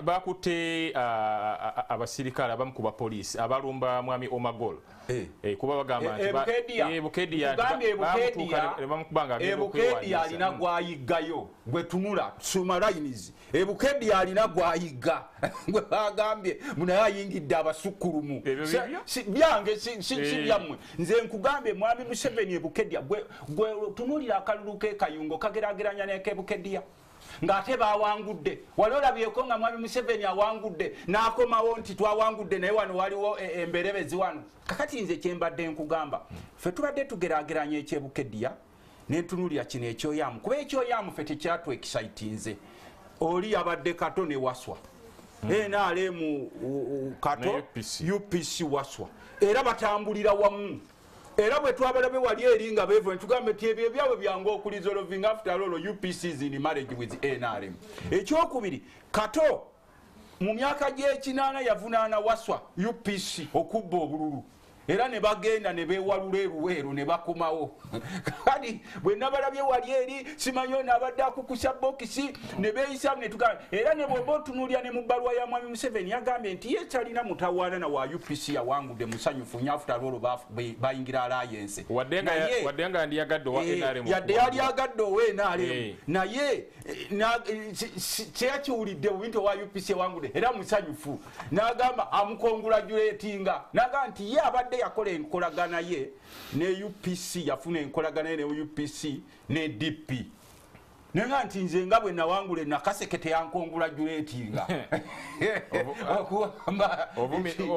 bakutte abasirikale abamu ku bapoliisi abalumba mwami Omagol kuba bagamba nti Bukedea alina gwayiggayo gwe tunula suma lines Bukedea alina gwayigga gwe bagambye munaye ayingidde abasukkulumu byange si byammwe nze nkugambye mwami Museveni Bukedea gwe tunulira akalulu k'ekayungo kageraageranya n'eke Bukedea ng'ate bawangudde wali olabyeko nga mwami Museveni awangudde n'akomawo nti twawangudde naye wano waliwo emberebezi wano kakati nze kyembadde nkugamba ffe tubadde tugeraageranya ekyebukedya nentunulira kino ekyoyamu kuba ekyoyamu ffe tekyatwekisaitinze oli abadde Kato ne Waswa NRM Kato UPC Waswa era batambulira wamu era bwe twabalabe wali eri nga bevo ntugambe ti ebyo byabwe byangu okulizolving after all UPC is in marriage with NRM ekyokubiri Kato mu myaka gy'ekinaana yavunaana Waswa UPC okubba obululu era ne bagenda ne beewalula eruweero ne bakomawo kati bwe nabalabye wali eri simanyo n'abadde akukusa bokisi ne beeyisamu ne tugamba era ne bw'oba otunuulira ne mu bbaluwa ya mwami Museveni yagambye nti ye talina mutawaana na wa UPC yawangudde musanyufu nnyo after all bayingira alliance wadde nga yandiyagadde owa NRM yadde yali agadde owa NRM naye kyeyakiwulidde bubi nti owa UPC yawangudde era musanyufu n'agamba amukongulajuleetinga n'agamba nti ye abadde yakola enkolagana ye ne UPC yafuna enkolagana ye ne UPC ne DP nenga nti nze nga bwe nawangule nakasekete yankongulajuleetinga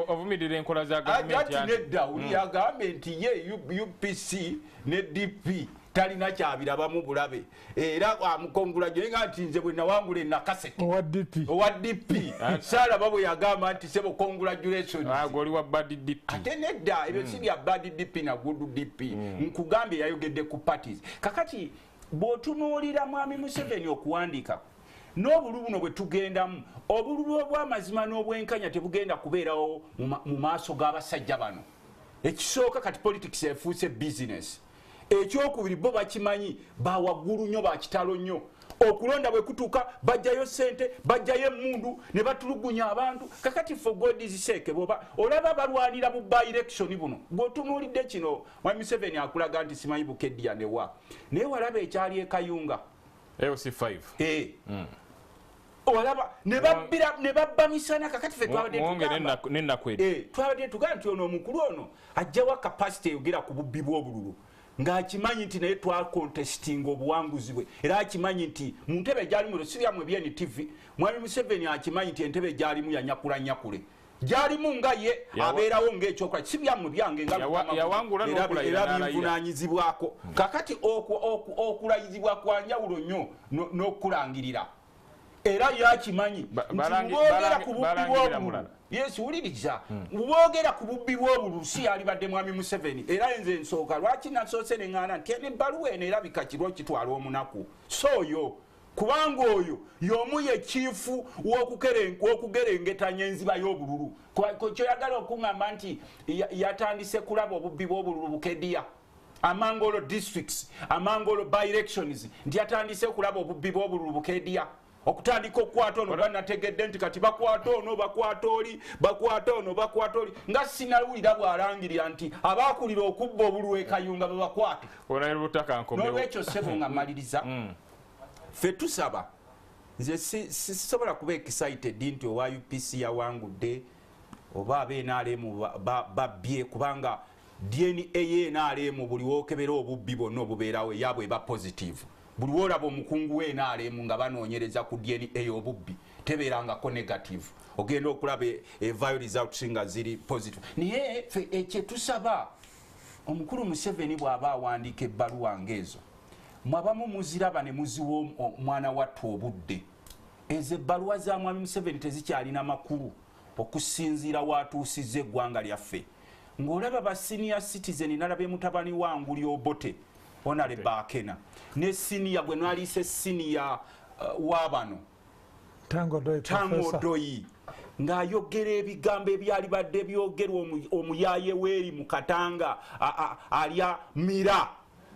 ovumirira enkola za gavumenti ati nedda uli agambe nti ye UPC ne DP talina kyabirabamu bulabe era amukongulajyo nga nti nze bwe nawangule nakaseke owa DP salaba bwe yagamba nti sebo congratulations oli wa bad DP ate nedda ebyo si bya bad DP na good DP nkugambye yayogedde ku parties kakati bw'otunuulira mwami Museveni okuwandiika n'obululu buno bwe tugendamu obululu obw'amazima n'obwenkanya tebugenda kubeerawo mu maaso g'abasajja bano ekisooka kati politics efuuse business ekyokubiri bo bakimanyi bawaggulu nnyo bakitalo nnyo okulonda bwe kutuuka bajjayo ssente bajjayo emmundu ne batulugunya abantu kakati for God's sake boba olaba balwanira mu by-election buno bw'otunuulidde kino mwami Museveni akulaga nti simanyi Bukedea ne wa naye walaba ekyali ekayunga AOC5 olaba ne babba misana kakati ffe twabadde tugamba nti ono omukulu ono ajjawa capacity eyogera ku bubbi bw'obululu ng'akimanyi nti naye twakontestinga obuwanguzi bwe era akimanyi nti mu ntebe gyalimu sibyamu ebyeni TV mwami Museveni akimanyi nti entebe gyalimu yanyakula nyakule gyali munga ye abeerawo ng'ekyokola si byammwe byange era bivunanyizibwako kakati okulayizibwa kwa njawulo nnyo n'okulangirira era yakimanyi nti bwogera ku bubbi bw'obululu yesu wuliriza bwogera ku bubbi bw'obululu si yalibadde mwami Museveni era nze nsooka lwaki nasoose ne ŋŋaana nti n'ebbaluwa eno erabika kirwa kitwala omunaku sooyo kubanga oyo y'omu ye kiifu w'okugerengetanya enziba y'obululu kyoyagala okuŋŋamba nti yatandise kulaba obubbi bw'obululu Bukedea Amangolo districts Amangolo by-elections nti yatandise kulaba obubbi bw'obululu Bukedea okutandika okukwata ono banategedde nti kati bakwata ono bakwata oli nga sinawulira bw'alangirira nti abaakulira okubba obululu e Kayunga babakwate n'olwekyo ssebo nga mmaliriza ffe tusaba nze sisobola kuba excited nti owa UPC yawangudde oba ab'NRM babbye kubanga DNA y'NRM buli wookebera obubbi bonna obubeerawo eyabwe eba positive buli woolaba omukungu w'NRM nga banoonyereza ku DNA obubbi tebeerangako negative ogenda okulaba evayo results nga ziri positive naye ffe ekyetusaba omukulu Museveni bw'aba awandiika ebbaluwa ng'ezo mwabamu muziraba ne muziwa omwana wattu obudde ezo ebbaluwa za mwami Museveni tezikyalina makulu okusinziira watuusizza eggwanga lyaffe ng'olaba ba senior citizen nalaba mutabani wangu Lyobote onale Bakena ne senior gwe nwaliise senior wabano Tango Doyi ng'ayogera ebigambo ebyali badde byogerwa omuyaaye weeri mu Katanga alya Mira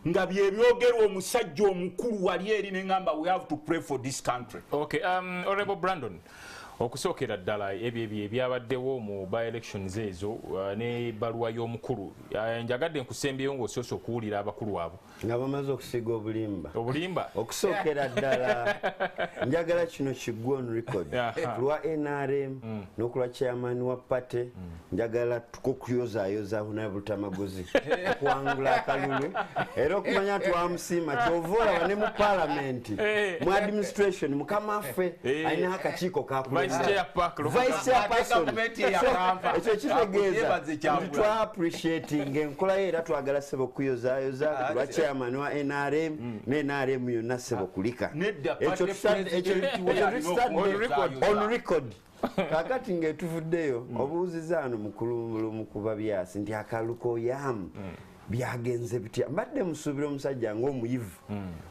nga byebyogerwa omusajja omukulu wali eri neŋŋamba we have to pray for this country. Okay, Honorable Brandon, okusookera ddala ebyo ebyabaddewo mu by-elections ezo n'ebbaluwa y'omukulu njagadde nkusembyeyo ng'osoosa okuwulira abakulu abo nga bamaze okusiga obulimba okusookera ddala njagala kino kiggwe on record lwa NRM n'okulwa chairman wa party njagala tukukuyozaayoza Honorable Tamaguzi okuwangula akalulu era okumanya twamusiima kyova olaba ne mu parliament mu administration mukama waffe alinaho akakiiko kakula Vice chairperson ekyo kitegeeza twa appreciating enkola era twagala ssebo kuyozaayoza lwa chairman wa NRM ne NRM yonna ssebo kulika ekyo on record kakati ng'etuvuddeyo obuuzizaano mukulu mukuba byasi nti akaluko Oyam byagenze bitya mbadde musuubira omusajja ng'omuyivu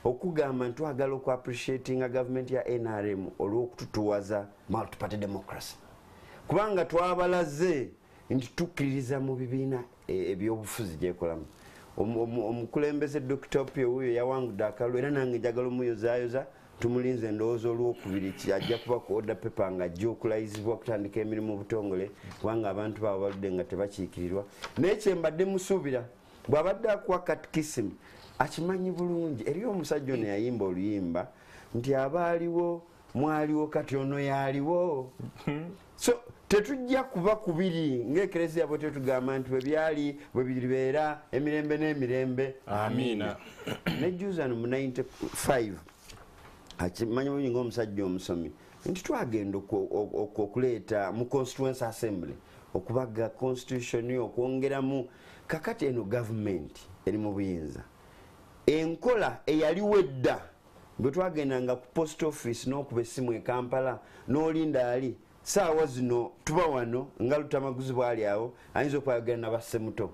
okugamba nti twagala oku appreciatinga gavumenti ya NRM olw'okututuwaza multi-party democracy kubanga twabalaze nti tukkiririza mu bibiina ebyobufuzi gyekolamu omukulembeze Dr. Opio wuyo yawangudde akalulu era nange njagala omuyozaayoza tumulinze endowooza olwokubiri ajja kuba ku order paper nga ajja okulayizibwa okutandika emirimu mu butongole kubanga abantu baabo baludde nga tebakiikirirwa naye kyembadde musuubira bw'abadde akuwa katikisimu akimanyi bulungi eriyo omusajja ono yayimba oluyimba nti abaaliwo mwaliwo kati ono yaliwo so tetujja kuba kubiri ng'ekereziya bwe tetugamba nti bwebyali bwe biribeera emirembe n'emirembe amiina nejjuzano mu 95 akimanyi bulungi ng'omusajja omusomi nti twagenda okuleeta mu constituency assembly okubaga constitution okwongeramu kakati eno gavumenti eri mu buyinza enkola eyaliwo edda bwe twagendanga ku post office n'okuba essimu e Kampala n'olinda ali saawa zino tuba wano nga Lutamaguzi bwali awo ayinza okubagenda nabassemuto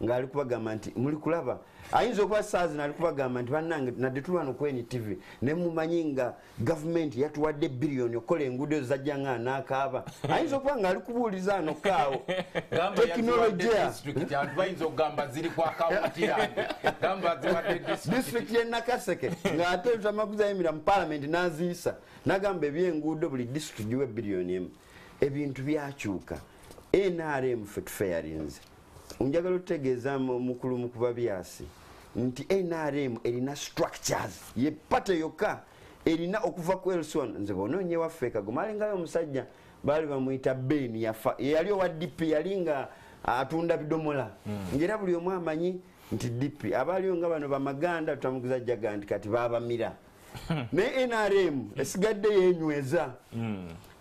ng'ali kubagamba nti muli kulaba ayinza okuba saa zino ali kubagamba nti bannange nadde tuli wano ku NTV ne mumanyi nga gavumenti yatuwadde biliyoni okukola enguudo ezajja nga anaakaaba ayinza okuba ng'ali kubuuliza ano kaawo tekinologiya disitulikiti y'e Nakaseke ng'ate Lutamaguzi ayimira mu palamenti n'aziyisa n'agamba ebyenguudo buli disitulikiti giwe biliyoni emu ebintu byakyuka NRM ffe tufeyarinze njagala otutegeeza mukulu mukuba byasi nti NRM erina structures ye pate yokka erina okuva ku Elson nze bonoonye waffe Kagoma alingayo omusajja baali bamuyita Ben yafa yali owa DP yali nga atunda bidomola ngera buli omu amanyi nti DP abaaliyo nga bano bamaganda Lutamaguzi ajjaga nti kati baabamira ne NRM esigadde yenyweza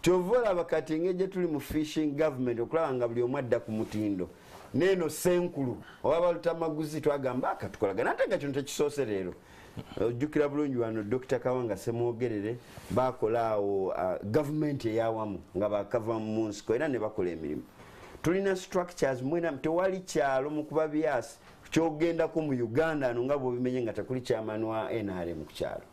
kyovola bakati engeri tuli mu fishing government okulaba nga buli omu adda ku mutindo neno senkulu oba balutamaguzi twagamba akatukolagana ate nga kino tekisoose leero ojjukira bulungi wano Dr. Kawanga Semwogerere bakolaawo gavumenti eyawamu nga bakava mu nsiko era ne bakola emirimu. Tulina structures mwena tewali kyalo mu kuba byasi kyogendako mu Uganda ano nga bwobimenye nga tekuli chairman wa NRM ku kyalo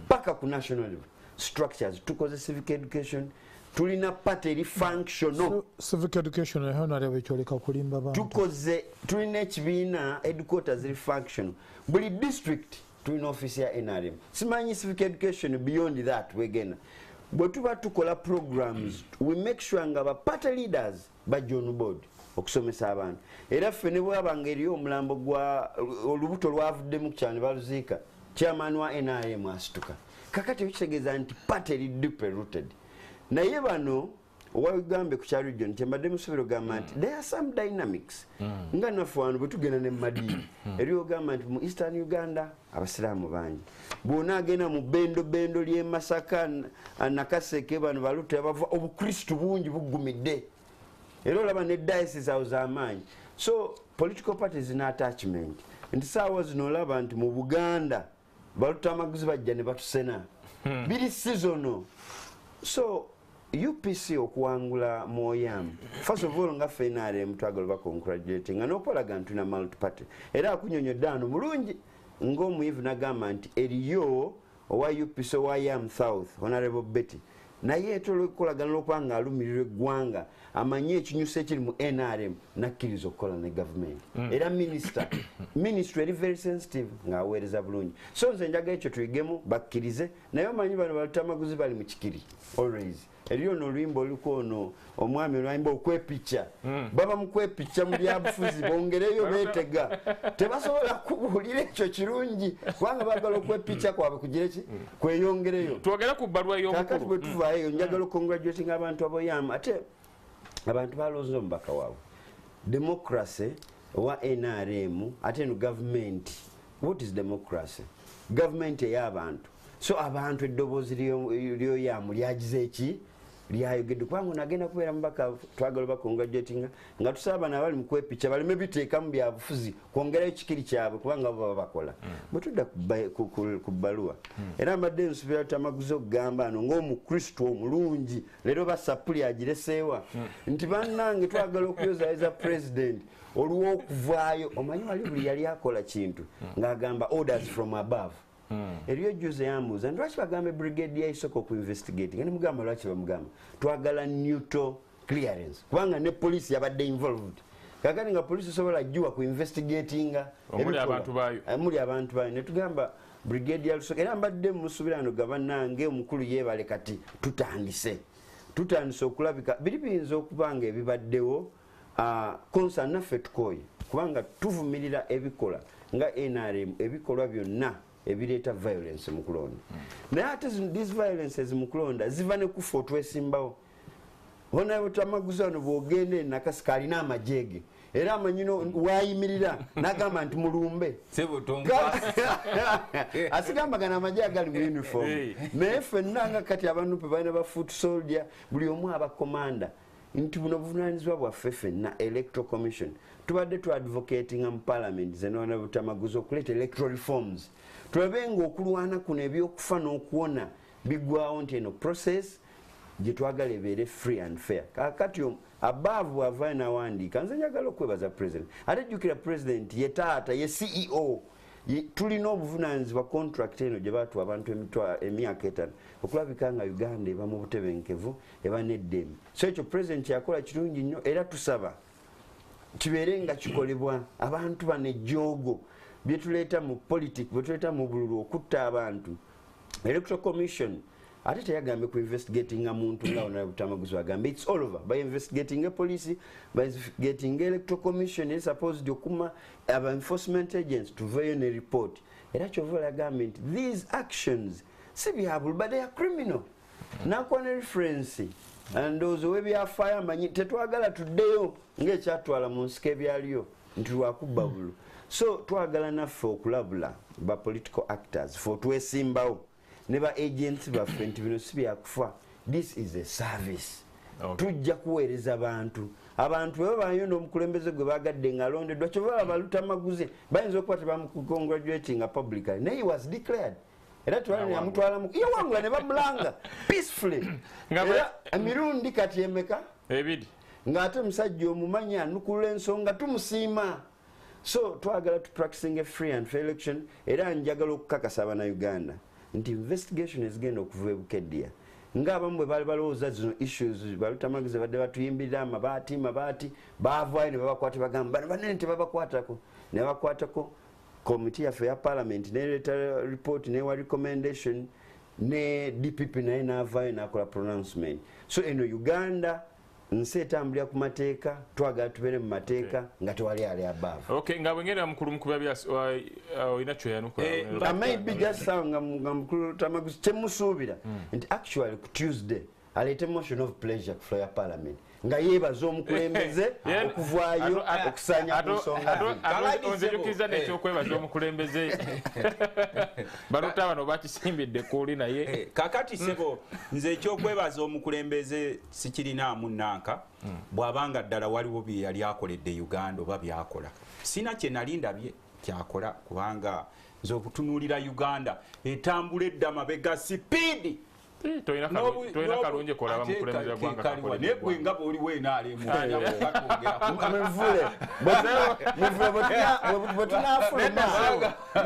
paka ku national level structures tukoze civic education tulina party functional civic education ehonarebe kyoleka kulimba bantu tukoze tulina ekibiina headquarters functional buli district tulina office ya NRM simanyi civic education beyond that wegena bwe tuba tukola programs we make sure nga ba party leaders bajja on board okusomesa abantu era ffe ne bwabanga eriyo omulambo gwa olubuto lwavudde mu kyane baluziika chairman wa NRM asituka kakati ekitegeeza nti party deeply rooted naye bano owagambe ku kyalo region kyembadde musubiro gamba nti there are some dynamics nga naffe wano bwe tugenda ne madiini eriyo ogamba nti mu eastern Uganda abasiraamu bangi bwona agenda mu bendo ly'e Masaka Nakaseke bano balute abava obukristu bungi bugumidde era olaba ne diocese awo z'amaanyi so political parties na attachment nti saawa zino olaba nti mu Buganda baluta amaguzi bajja ne batusena biri seasonal so UPC okuwangula mu Oyam first of all nga FNRM twagala bakongratulating nga nopolaga ntuna multi party era akunyonyodde ano mulungi ng'omuyivu nagamba nti eriyo owa UPC wa Oyam South Honorable Betty naye tolokolagana lwokubanga alumirira eggwanga amanye ekinyusa ekiri mu NRM nakkiriza okukola ne government era ministry eri very sensitive ng'aweereza bulungi so nze njaga ekyo tuyigemu bakkirize naye omanyi bano balutamaguzi bali mu kikiri always eriyo n'oluyimba oluko ono omwami olwayimba okwepicca baba mu kwepicca mu byabufuzi bongereyo beetega tebasobola kubuulira ekyo kirungi kubanga baagala okwepicca kwabwe kugira ki kweyongereyo twogera ku bbalwa y'omukulu kakati bwe tuvaayo njagala okongratulating abantu aboyamu ate abantu balonze omubaka waabwe democracy wa NRM ate no government what is democracy government ey'abantu so abantu eddoboozi ly'Oyamu lyagize eki lyayogedde kubanga nagenda kubeera mubaka twagala bakongratulatinga nga tusaba n'abali mu kwepicca baleme biteeka mu byabufuzi kwongerayo ekikiri kyabwe kubanga bo baba bakola bwe tudda ku bbaluwa era mbadde nsubira tamaguzi okugamba ano ng'omukristu omulungi leero basapuli agireseewa nti bannange twagala okuyozayiza president olw'okuvaayo omanyi wali buli yali akola kintu ng'agamba orders from above eriyo juze yambuuza lwaki bagambe Bukedea isoko ku investigating ne mugamba lwaki bamugamba twagala neutral clearance kubanga ne police yabadde involved kakati nga police sobola jjuwa ku investigatinga omuli abantu bayo ne tugamba Bukedea lusoko era mbadde musubirano gabannange omukulu yeebale kati tutandise okulabika biri biyinza okubanga ebibaddewo concern naffe tukoye kubanga tuvumirira ebikola nga NRM ebikolwa byonna ebireeta violence mu kulonda naye ate these violences mu kulonda ziva ne kufa otwesimbawo bona tamaguzi wano bwogende nakasika alina amajege era amanyino wayimirira nagamba nti mulumbe asigambagana amajje agali mu uniform naye ffenna nga kati abantu pe balina ba foot soldier buli omu abakomanda nti buno buvunaanyizibwa bwaffe ffenna electoral commission tubadde tuadvocatinga mu parliament zenona butamaguzi okuleeta electoral reforms tulabenga okulwana kuno ebyokufa n'okuwona biggwawo nti eno process gye twagala ebeere free and fair kakati abaavu avaayo nawandiika nze njagala okwebaza president ate jjukira president ye taata ye CEO tulina obuvunaanyizibwa contract eno gye baatuwa abantu emyaka 5 okulabika nga Uganda eba mu butebenkevu eba n'eddembe so ekyo president kyakola kirungi nnyo era tusaba kibeere nga kikolebwa abantu bano ejjoogo byetuleeta mu politic byetuleeta mu bululu okutta abantu electoral commission ate teyagambye ku investigating muntu nga ona butamaguzi wagambe it's all over by investigating a police by investigating electoral commission is supposed okuma aba enforcement agents to veil a report era kyovola agambe nti these actions si byabulu but they are criminal nakuwa ne reference ndowooza webyafaayo amanyi tetwagala tuddeyo ng'ekyatwala mu nsiko ebyaliyo nti lwakubba bulu so twagala naffe okulabula ba political actors for twesimbawo ne ba agents baffe nti bino si byakufa this is a service. Tujja kuweereza abantu bwe babayo n'omukulembeze gwe bagadde nga alondeddwa kyova baluta amaguzi bayinza okuba tebamukongratulatinga publicly naye he was declared era twalina yamutwalamu yawangula ne bamulanga peacefully era emirundi kati emeka ebiri ng'ate musajja omumanyi anukulula ensonga tumusiima so twagala tu practicing a free and fair election era njagala okukakasa Abannayuganda nti investigation ezigenda okuva e Bukedea ng'abamu bwe baali balowooza zino issues balutamagize badde batuyimbirira amabaati baavaayo ne babakwata bagamba bano banene tebabakwatako ne babakwatako komiti yaffe ya parliament nereeta report newa recommendation ne DPP naye n'avaayo n'akola pronouncement so eno Uganda nsi etambulira ku mateeka twagala tubeere mu mateeka nga tewali ali above okay nga bwengera mukulu mukuba byas olina kyoyanukula maybe just nga mukulu tamaguzi kyemusuubira nti actually ku Tuesday aleete motion of pleasure ku floor ya parliament nga yeebaza omukulembeze okuvaayo okusanya ku nsonga onzijukiriza nekyokwebaza omukulembeze baluta bano bakisimbidde kuuli naye kakati sebo nze ekyokwebaza omukulembeze sikirinaamu nanka bw'abanga ddala waliwo bye yali akoledde Uganda oba byakola sina kye nali ndabye kyakola kubanga nze okutunuulira Uganda etambula edda mabega sipiidi toyina kalungi kolaba mukulembeze gwanga kakola ne gwe nga boli wena ali mu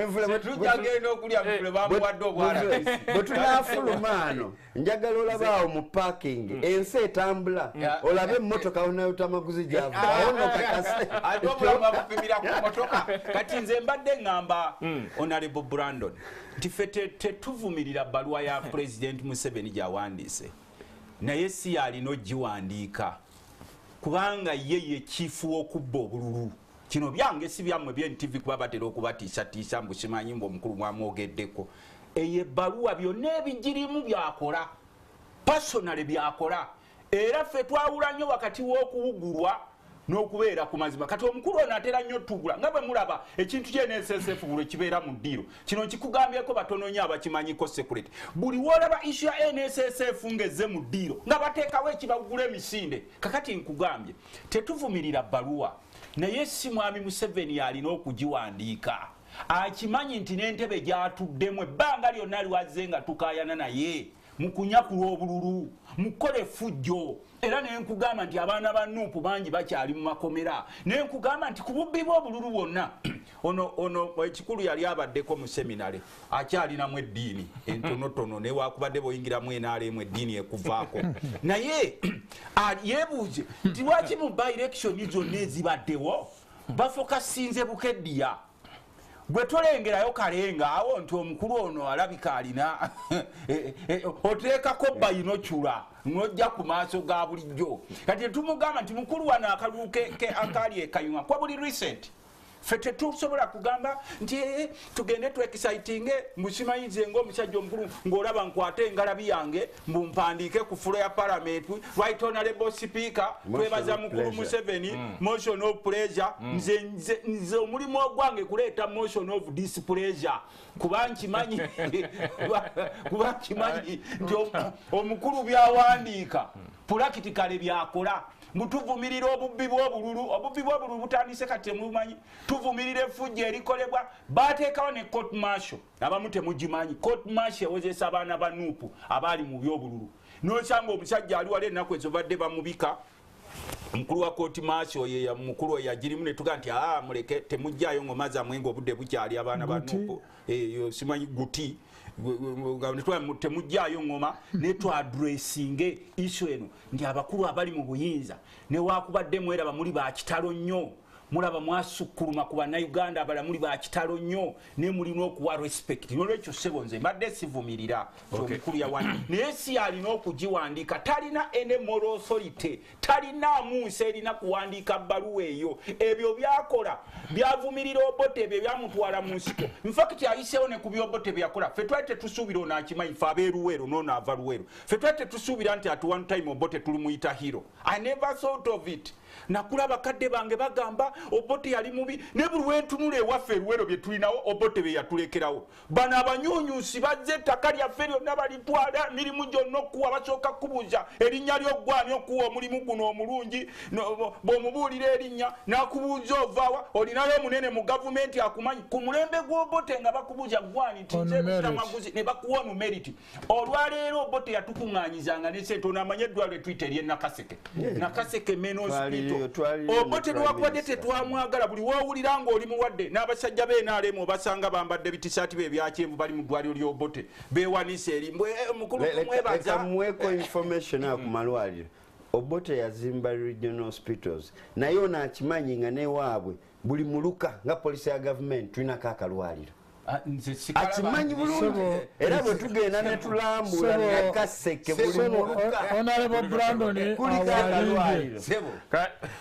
mvule tujagenda okulya mvule bamuwadde obwalabisi bwe tunafulumaano njagala olabaawo mu parking ensi etambula olabe emmotoka onayotamaguzi gyava awono kakase ate obulamu bupimira ku motoka kati nze mbadde ŋŋamba Honorable Brandon nti ffe tetuvumirira bbaluwa ya President Museveni gyawandiise naye si yalina ogiwandiika kubanga ye yekiifu okubba obululu kino byange si byammwe by'NTV kuba batera okubatiisatiisa mbukimanyi mbu omukulu mwamwogeddeko eyo ebbaluwa byonna ebigirimu byakola pasonale byakola era ffe twawula nnyo wakati w'okuwugulwa n'okubeera ku mazima kati omukulu ono atera nnyo tugula nga bwe mulaba ekintu ky'NSSF buli kibeera mu ddiiro kino kikugambyeko batono nnyo abakimanyiko security buli woolaba issu ya NSSF ng'ezze mu ddiiro nga bateekawo ekibagula emisinde kakati nkugambye tetuvumirira bbaluwa naye si mwami Museveni alina okugiwandiika akimanyi nti n'entebe gyatuddemu ebbanga lyonna liwazze nga tukaayana naye mukunyakula obululu mukole fujjo era nenkugamba nti abaana ba Nuupu bangi bakyali mu makomera nenkugamba nti ku bubbi bw'obululu bwonna ono ekikulu yali abaddeko mu seminare akyalinamu eddiini entonotono newakubadde boyingiramu enaaleemu eddiini ekuvaako naye yeebuuze nti lwaki mu by-electioni zonna ezibaddewo bafokasinze Bukedea gwe tolengerayo kalenga awo nti omukulu ono alabika alina oteekako bayinocula n'ojja ku maaso ga bulijjo kati tumugamba nti mukulu wano akalulu akali ekayunga kwa buli recent ffe tetusobola kugamba nti tugende twekisaitinge mbusimanyize ng'omusajja omukulu ng'olaba nkwate engalabi yange mbumpandiike ku fulo ya parliament right honorable speaker twebaza mukulu Museveni motion of pleasure nze omulimu ogwange kuleeta motion of displeasure kuba nkimanyi nti omukulu byawandiika practically byakola mutuvumirira obubbi bw'obululu butandise kati temumanyi tuvumirira effujjo erikolebwa bateekawo ne court martial abamu temugimanyi court martial ewozesa abaana ba Nuupu abaali mu by'obululu n'osanga omusajja ali wali ennaku ezo badde bamubika omukulu wa court martial ye mukulu yagirimu ne tuga nti muleke temujjaayo ngoma zammwe ng'obudde bukyali abaana ba Nuupu simanyi guti temujjaayo ngoma ne twadressinge issue eno nti abakulu abali mu buyinza newakubadde mweraba muli bakitalo nnyo mulaba mwasukkuluma ku bannayuganda abala muli bakitalo nnyo ne mulina okuwa respect nolwekyo ssebo nze mbadde sivumirira omukulu yawandi naye si alina okugiwandiika talina ene moral authority talinaamu nsi erina kuwandiika bbaluwa eyo ebyo byakola byavumirira Obote ebyo byamutwala mu nsiko infakiti ayiseewo ne ku by'Obote byakola ffe twali tetusuubira ono akimanyi fe abeeruweero noono ava luweero ffe twali tetusuubira nti at one time Obote tulimuyita hero I never thought of it nakula bakadde bange bagamba Obote yali mubi ne buli wentunula ewaffe eruwero bye tulinawo Obote be yatulekerawo bano abanyunyusi bazze ettaka lyaffe lyonna balitwala mirimu gyonna okuwa basooka kubuuza erinnya ly'oggwani okuwa omulimu guno omulungi bw'omubuulira erinnya n'akubuuza ovaawa olinayo omunene mu gavumenti akumanyi ku mulembe gw'Obote nga bakubuuza gwani tamaguzi ne bakuwa onu meriti olwaleero Obote yatukuŋŋaanyizanga ne sente onamanye eddwaliro etuyita ery'e Nakaseke men hospital Obote lwakubadde tetwamwagala buli woowulira ng'oli muwadde n'abasajja b'NRM obasanga bambadde bitisaati be ebyakyenvu bali mu ddwaliro ly'Obote beewanise eri mukulu kumwebaza muweko information aku malwaliro Obote yazimba regional hospitals naye ono akimanyi nga newaabwe buli muluka nga polisi ya gavumenti tulinako akalwaliro akimanyi bulungi era bwe tugenda ne tulambula Nakaseke buli muluka Honorable Brandon kuliko akalwaliro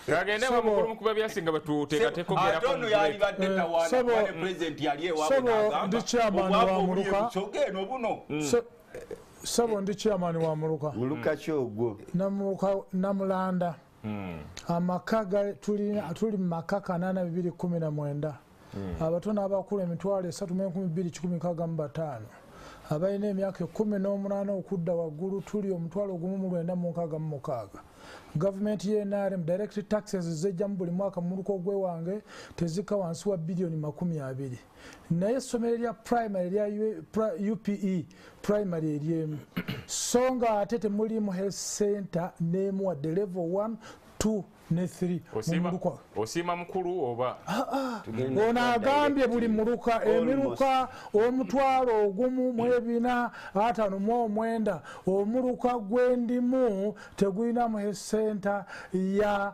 kagende bamukulu mukuba byasinga batuteekateeka ogera ono yalibadde tawaana president yali ewaabwe n'agamba Sabo ndi chairman wa Muluka. Muluka kyogwo. Namulanda. Amakaga tuli makaka 8,219. Abatona abakulu emitwalo 3,215. Abalina emyaka 18 okudda waggulu tuli omutwalo 1,966. Gavumenti y'NRM direct taxes zejja mu buli mwaka mu Muluka ogwewange tezika wansi wa bilioni 20. Naye essomero lya primary lya UPE primary eryemu so nga ate temulimu health center nemuwadde level 1, 2 ne 3 osiima mukulu oba ono agambye buli muluka emiruka omutwalo ogumu mu 459 omuluka gwendimu tegulinamu health center ya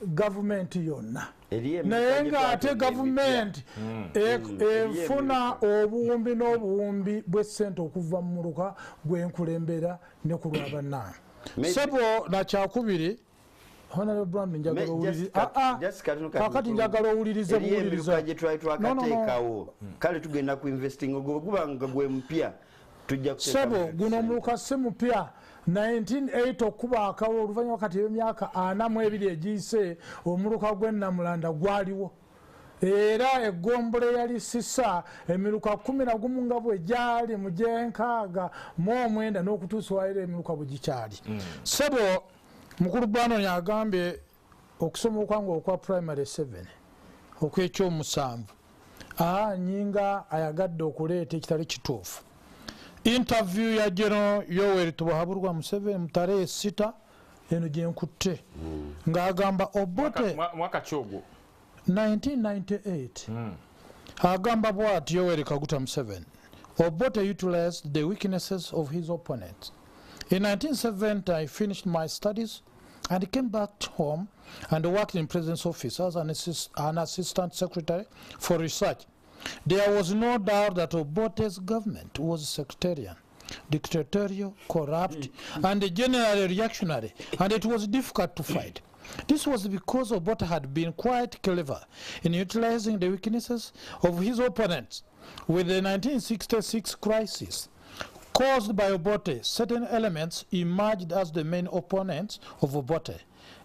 gavumenti yonna naye nga ate gavumenti efuna obuwumbi n'obuwumbi bw'essente okuva mu muluka gwenkulembera ne ku lwabannange sebo nakyakubiri Honorable Brandon njagala owulirize kakati njagala owulirize buwuliriza twakateekawo kale tugenda ku investing ogwo gubanga gwe mpya tujja sebo guno omuluka si mupya 1980 okuba akawo oluvannyuma kati y'emyaka 42 egiyise omuluka gw'Ennamulanda gwaliwo era eggombole yali sisa emiruka 11 nga bwe gyali mu gyenkaaga mu 9 n'okutuusa waira emiruka bwe gikyali sebo mukulu Brandon yagambye okusoma okwangu okwa primary 7 okw'ekyomusanvu nyinga ayagadde okuleeta ekitali kituufu interview ya General Yoweri Tubahaburwa Museveni mutare 6 eno gyenkutte ng'agamba Obote mwaka kyogwo 1998 agamba bw'ati Yoweri Kaguta Museveni Obote utilized the weaknesses of his opponents. In 1970 I finished my studies and came back home and worked in President's office as an assistant secretary for research. There was no doubt that Obote's government was sectarian, dictatorial, corrupt, and generally reactionary, and it was difficult to fight. This was because Obote had been quite clever in utilizing the weaknesses of his opponents. With the 1966 crisis caused by Obote, certain elements emerged as the main opponents of Obote.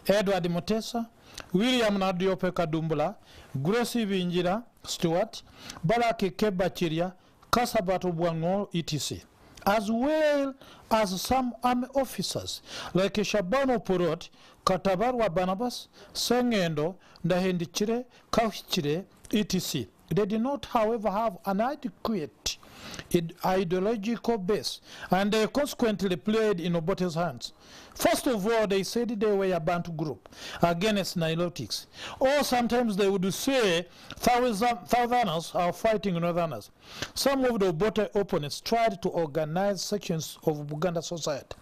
Edward Mutesa, William Nadiope Kadumbula, Gracie Binjira Stewart, Balaki Kebachiria, Kasabato Bwango, etc. As well as some army officers like Shabano Purot, Katabarwa Barnabas, Sengendo, Ndahendichire, Kauhichire, etc. They did not, however, have an adequate ideological base, and they consequently played in Obote's hands. First of all, they said they were a Bantu group against Nilotics. Or sometimes they would say Southerners are fighting Northerners. Some of the Obote opponents tried to organize sections of Buganda society.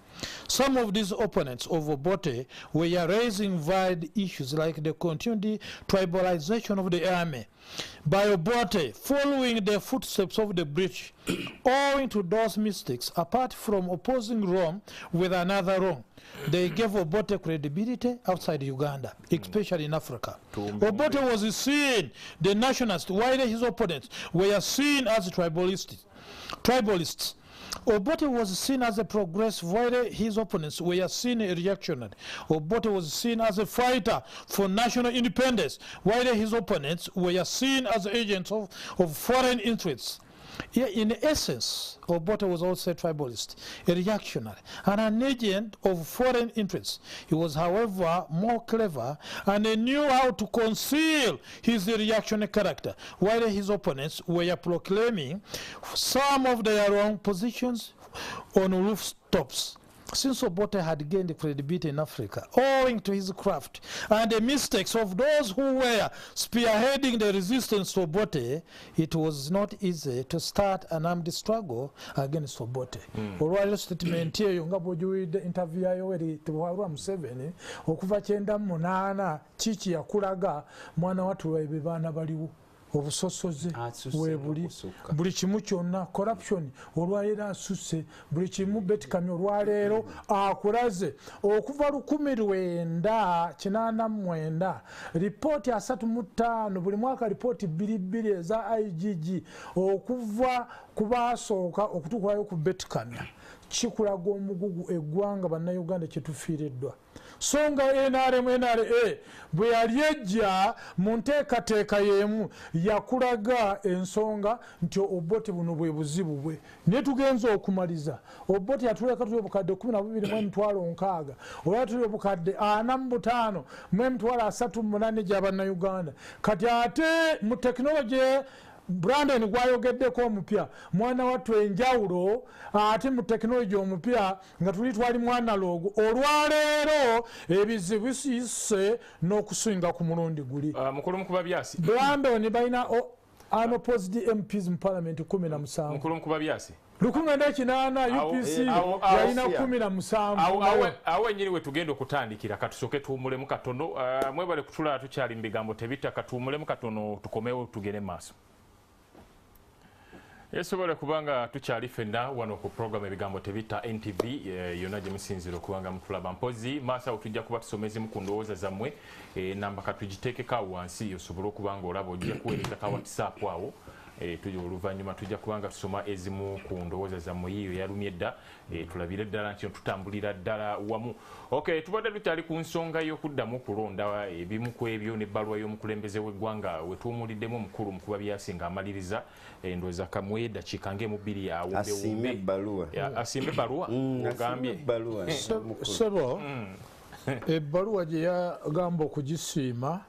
Some of these opponents of Obote were raising varied issues like the continued tribalization of the army by Obote, following the footsteps of the British. Owing to those mistakes, apart from opposing Rome with another Rome, they gave Obote credibility outside Uganda, especially in Africa. Obote was seen, the nationalists, while his opponents were seen as tribalists. Obote was seen as a progressive while his opponents were seen a reactionary. Obote was seen as a fighter for national independence while his opponents were seen as agents of foreign interests. Yeah, in essence, Obote was also a tribalist, a reactionary, and an agent of foreign interests. He was, however, more clever and he knew how to conceal his reactionary character, while his opponents were proclaiming some of their wrong positions on rooftops. Since Obote had gained credibility in Africa, owing to his craft and the mistakes of those who were spearheading the resistance to Obote, it was not easy to start an armed struggle against Obote. Olwaliro statement eyo nga bw'ojuwulidde interview ya Yoweri Museveni okuva 98 kiki yakulaga mwana wattu be baana baliwo obusosoze webuli buli kimu kyonna corruption olwaleero asusse buli kimu Byetuyiga olwaleero akulaze okuva 1989 ripooti 35 buli mwaka ripooti 22 eza IGG okuva ku baasooka okutuukulayo ku Byetuyiga kikulaga omugugu eggwanga bannayuganda kyetufiiriddwa. So nga NRA bwe yali ejja mu nteekateeka y'emu yakulaga ensonga nti Obote buno bwe buzibu bwe. Naye tugenza okumaliza. Obote yatuleka tuli obukadde 12,600 olwa tuli obukadde 45 38 gy'abannayuganda. Kati ate mu tekinologi Brandon gwayogeddeko omupya mwana wattu enjawulo ate mu tekinologi omupya nga tuli twali mu analogu olwaleero ebizibu bisiise n'okusinga ku mulundi guli. Mukulu mukuba byasi Brandon balina unopposed MPs mu parliament 17. Mukulu mukuba byasi 18 UPC yalina 17. Awo nyiri we tugenda okutandikira katusoke tuwumulemu katono. Mwebale kutula tukyali mu bigambo tebitta katuwumulemu katono tukomewo tugere maaso. Yesobole kubanga tukyali fenna wano ku program ebigambo tebitta NTV yonna gye musinzira okubanga mutulaba mpozi maasa otujja kuba tusomezi mu ku ndowooza zammwe namba katugiteekeko awo wansi osobole okubanga olaba ojja kuweereza ka WhatsApp awo oluvannyuma tujja kubanga tusoma ezimu ku ndowooza zammwe yiyo yalumye dda tulabire ddala nti tutambulira ddala wamu. Okay, tubadde tukyali ku nsonga y'okuddamu okulonda ebimu ku ebyo n'ebbaluwa y'omukulembeze w'eggwanga we tuwumuliddemu omukulu mukuba byasinga amaliriza endowooza kamwe eddakiika ng'emu bbiri asiime ebbaluwa ogambye Sebo ebbaluwa gye yagamba okugisiima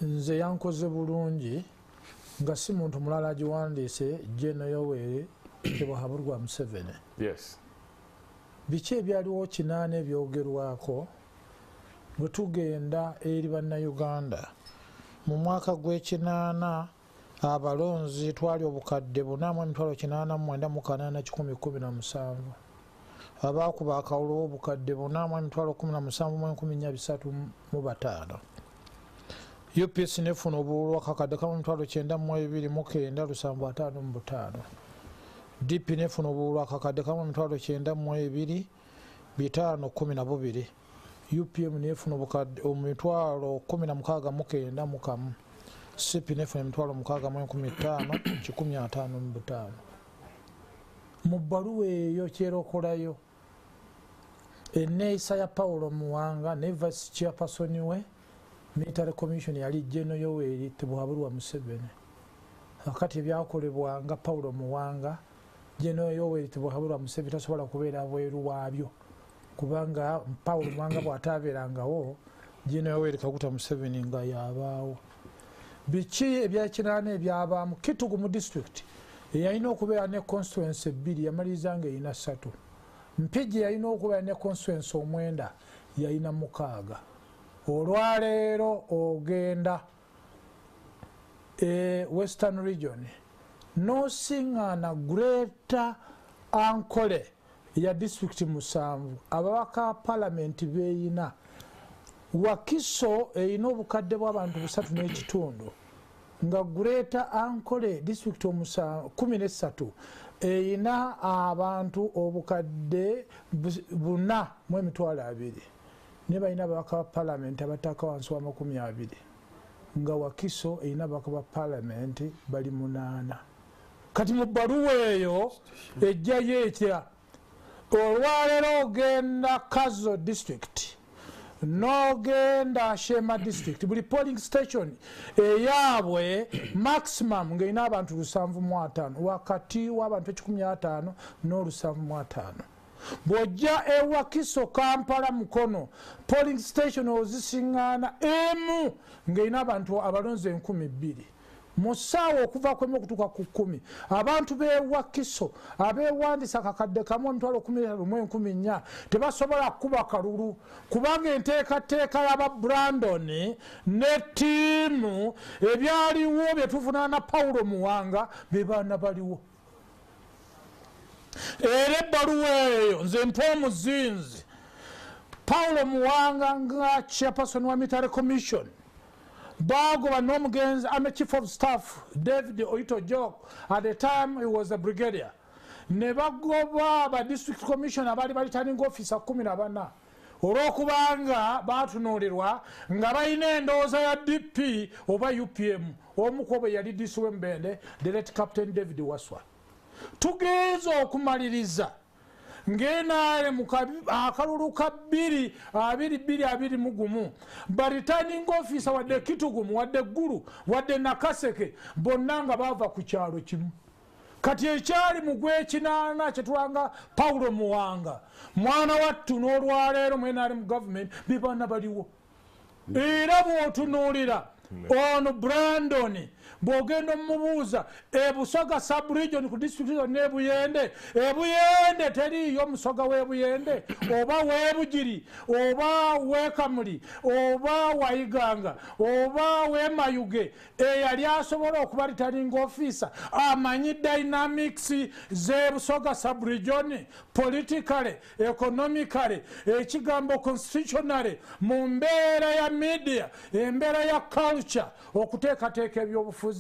nze yankoze bulungi nga si muntu mulala agiwandiise Jeno Yoweri Tebwahaburwa Museveni. Yes. Biki ebyaliwo 8 ebyogerwako bwe tugenda eri bannayuganda mu mwaka gw'ekinaana abalonzi twali obukadde 4,889,117 abaakuba akawulo obukadde 4,17,435 UPS nefuna obululu akakadde kamu 9,209,755 DP nefuna obululu akakadde kamu 9,2,512 UPM nefuna obukadde 16,991 CP nefuna 16,155 mu bbaluwa eyo kyerokolayo enneeyisa ya Paulo Muwanga ne vice chairperson we Military Commission yali Jeno Yoweri Tebwahaburwa Museveni. Akati ebyakolebwanga Paulo Muwanga Jeno Yoweri Tebwahaburwa Museveni tasobola kubeera bweru waabyo kubanga Paulo Muwanga bw'ataabeerangawo Jeno Yoweri Kaguta Museveni nga yabaawo. Biki ebyakinaana ebyabaamu Kitugu mu district yalina okubeera ne constituency 2 yamaliriza nga erina 3. Mpigi yalina okubeera ne constituency 9 yalina 6. Olwaleero ogenda Western Region n'osiŋŋaana Greater Ankole ya district 7 ababaka parliament beeyina Wakiso erina obukadde bw'abantu 3.5 nga Greater Ankole district 13 erina abantu obukadde 4,200 ne balina ababaka ba parliament abataka wansi wa 20 nga Wakiso erina ababaka ba parliament bali 8. kati mu bbaluwa eyo ejjayo etya olwaleero ogenda Kazo district n'ogenda Shema district buli polling station eyaabwe maximum ng'erina abantu 750 wakati w'abantu 150 n'750 bw'ojja ewa Kiso Kampala Mukono polling station ozisiŋŋaana emu ng'erina abantu abalonzi 2,000 mu ssaawa okuva kwemu okutuuka ku 10 abantu beewa Kiso abeewandisa akakadde kamu 1,014 tebasobola kuba kalulu kubanga enteekateeka y'aba Brandon ne ttiimu ebyaliwo bye tuvunaana Paulo Muwanga be baana baliwo. Era ebbaluwa eyo nze mpa omuzinzi Paulo Muwanga nga chairperson wa Military Commission bagoba n'omugenzi ame chief of staff David Oito Jok at the time he was a brigadier ne bagoba ba district commissioner bali returning officer 14 olw'okubanga batunuulirwa nga balina endowooza ya DP oba UPM omukobe yali DC w'Embende the late Captain David Waswa. Tugeeza okumaliriza ng'enaale mu akalulu ka 2221 returning officer wadde Kitugumu wadde Ggulu wadde Nakaseke bonna nga baava ku kyalo kimu. Kati ekyali mu gw'ekinaana kye tulanga Paulo Muwanga mwana wattu n'olwaleero mwenaali mu gavumenti be baana baliwo. Era bw'otunuulira ono Brandon bw'ogenda omubuuza ebusoga sub-region ku district n'ebuyende teriiyo musoga w'ebuyende oba w'ebugiri oba w'ekamuli oba wayiganga oba w'emayuge eyali asobola okuba returning officer amanyi dynamics z'ebusoga sub-region politically economically ekigambo constitutionally mu mbeera ya media embeera ya culture okuteekateeka ebyobufuzi.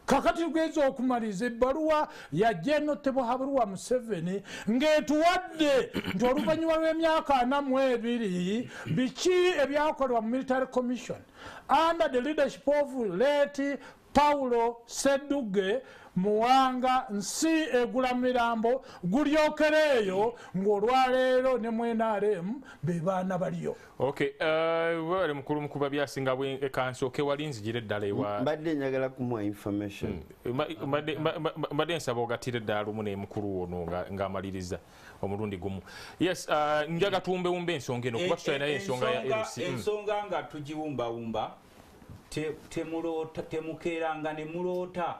Kakati tugeze okumaliza ebbaluwa ya General Tebohaburwa Museveni ng'etuwadde nti oluvannyuma lw'emyaka 42 biki ebyakolebwa mu Military Commission under the leadership of late Paulo Seduge Muwanga nsi egula mirambo gulyokereeyo ng'olwaleero ne mwenaremu be baana baliyo. Okay, wale mukulu mukuba byasinga bwekansooke walinzigire eddala ewa mbadde njagala kumuwa information mbadde nsaba ogatire eddala lumu ne mukulu wono ng'amaliriza omulundi gumu. Yes, njaga tuwumbewumba ensonga eno kuba tutaalinayo ensonga ya LC. Ensonga nga tugiwumbawumba temukeeranga ne muloota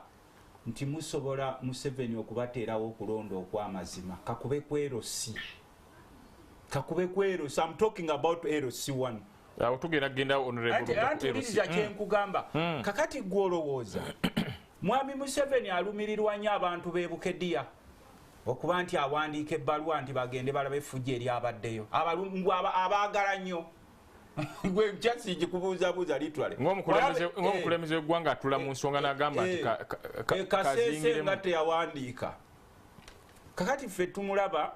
nti musobola Museveni okubateerawo okulonda okw'amazima kakube kwerosi. I'm talking about LC1. Tugenda genda honorable Antuliriza kyenkugamba kakati gwolowooza mwami Museveni alumirirwa nnyo abantu b'e Bukedea okuba nti awandiika ebbaluwa nti bagende balabe effujjo eryabaddeyo abalungu abaagala nnyo gwe nkyasi gikubuuzabuuza litwale ng'omukulembeze w'eggwanga atula mu nsonga n'agamba nti kasese nga teyawandiika. Kakati ffe tumulaba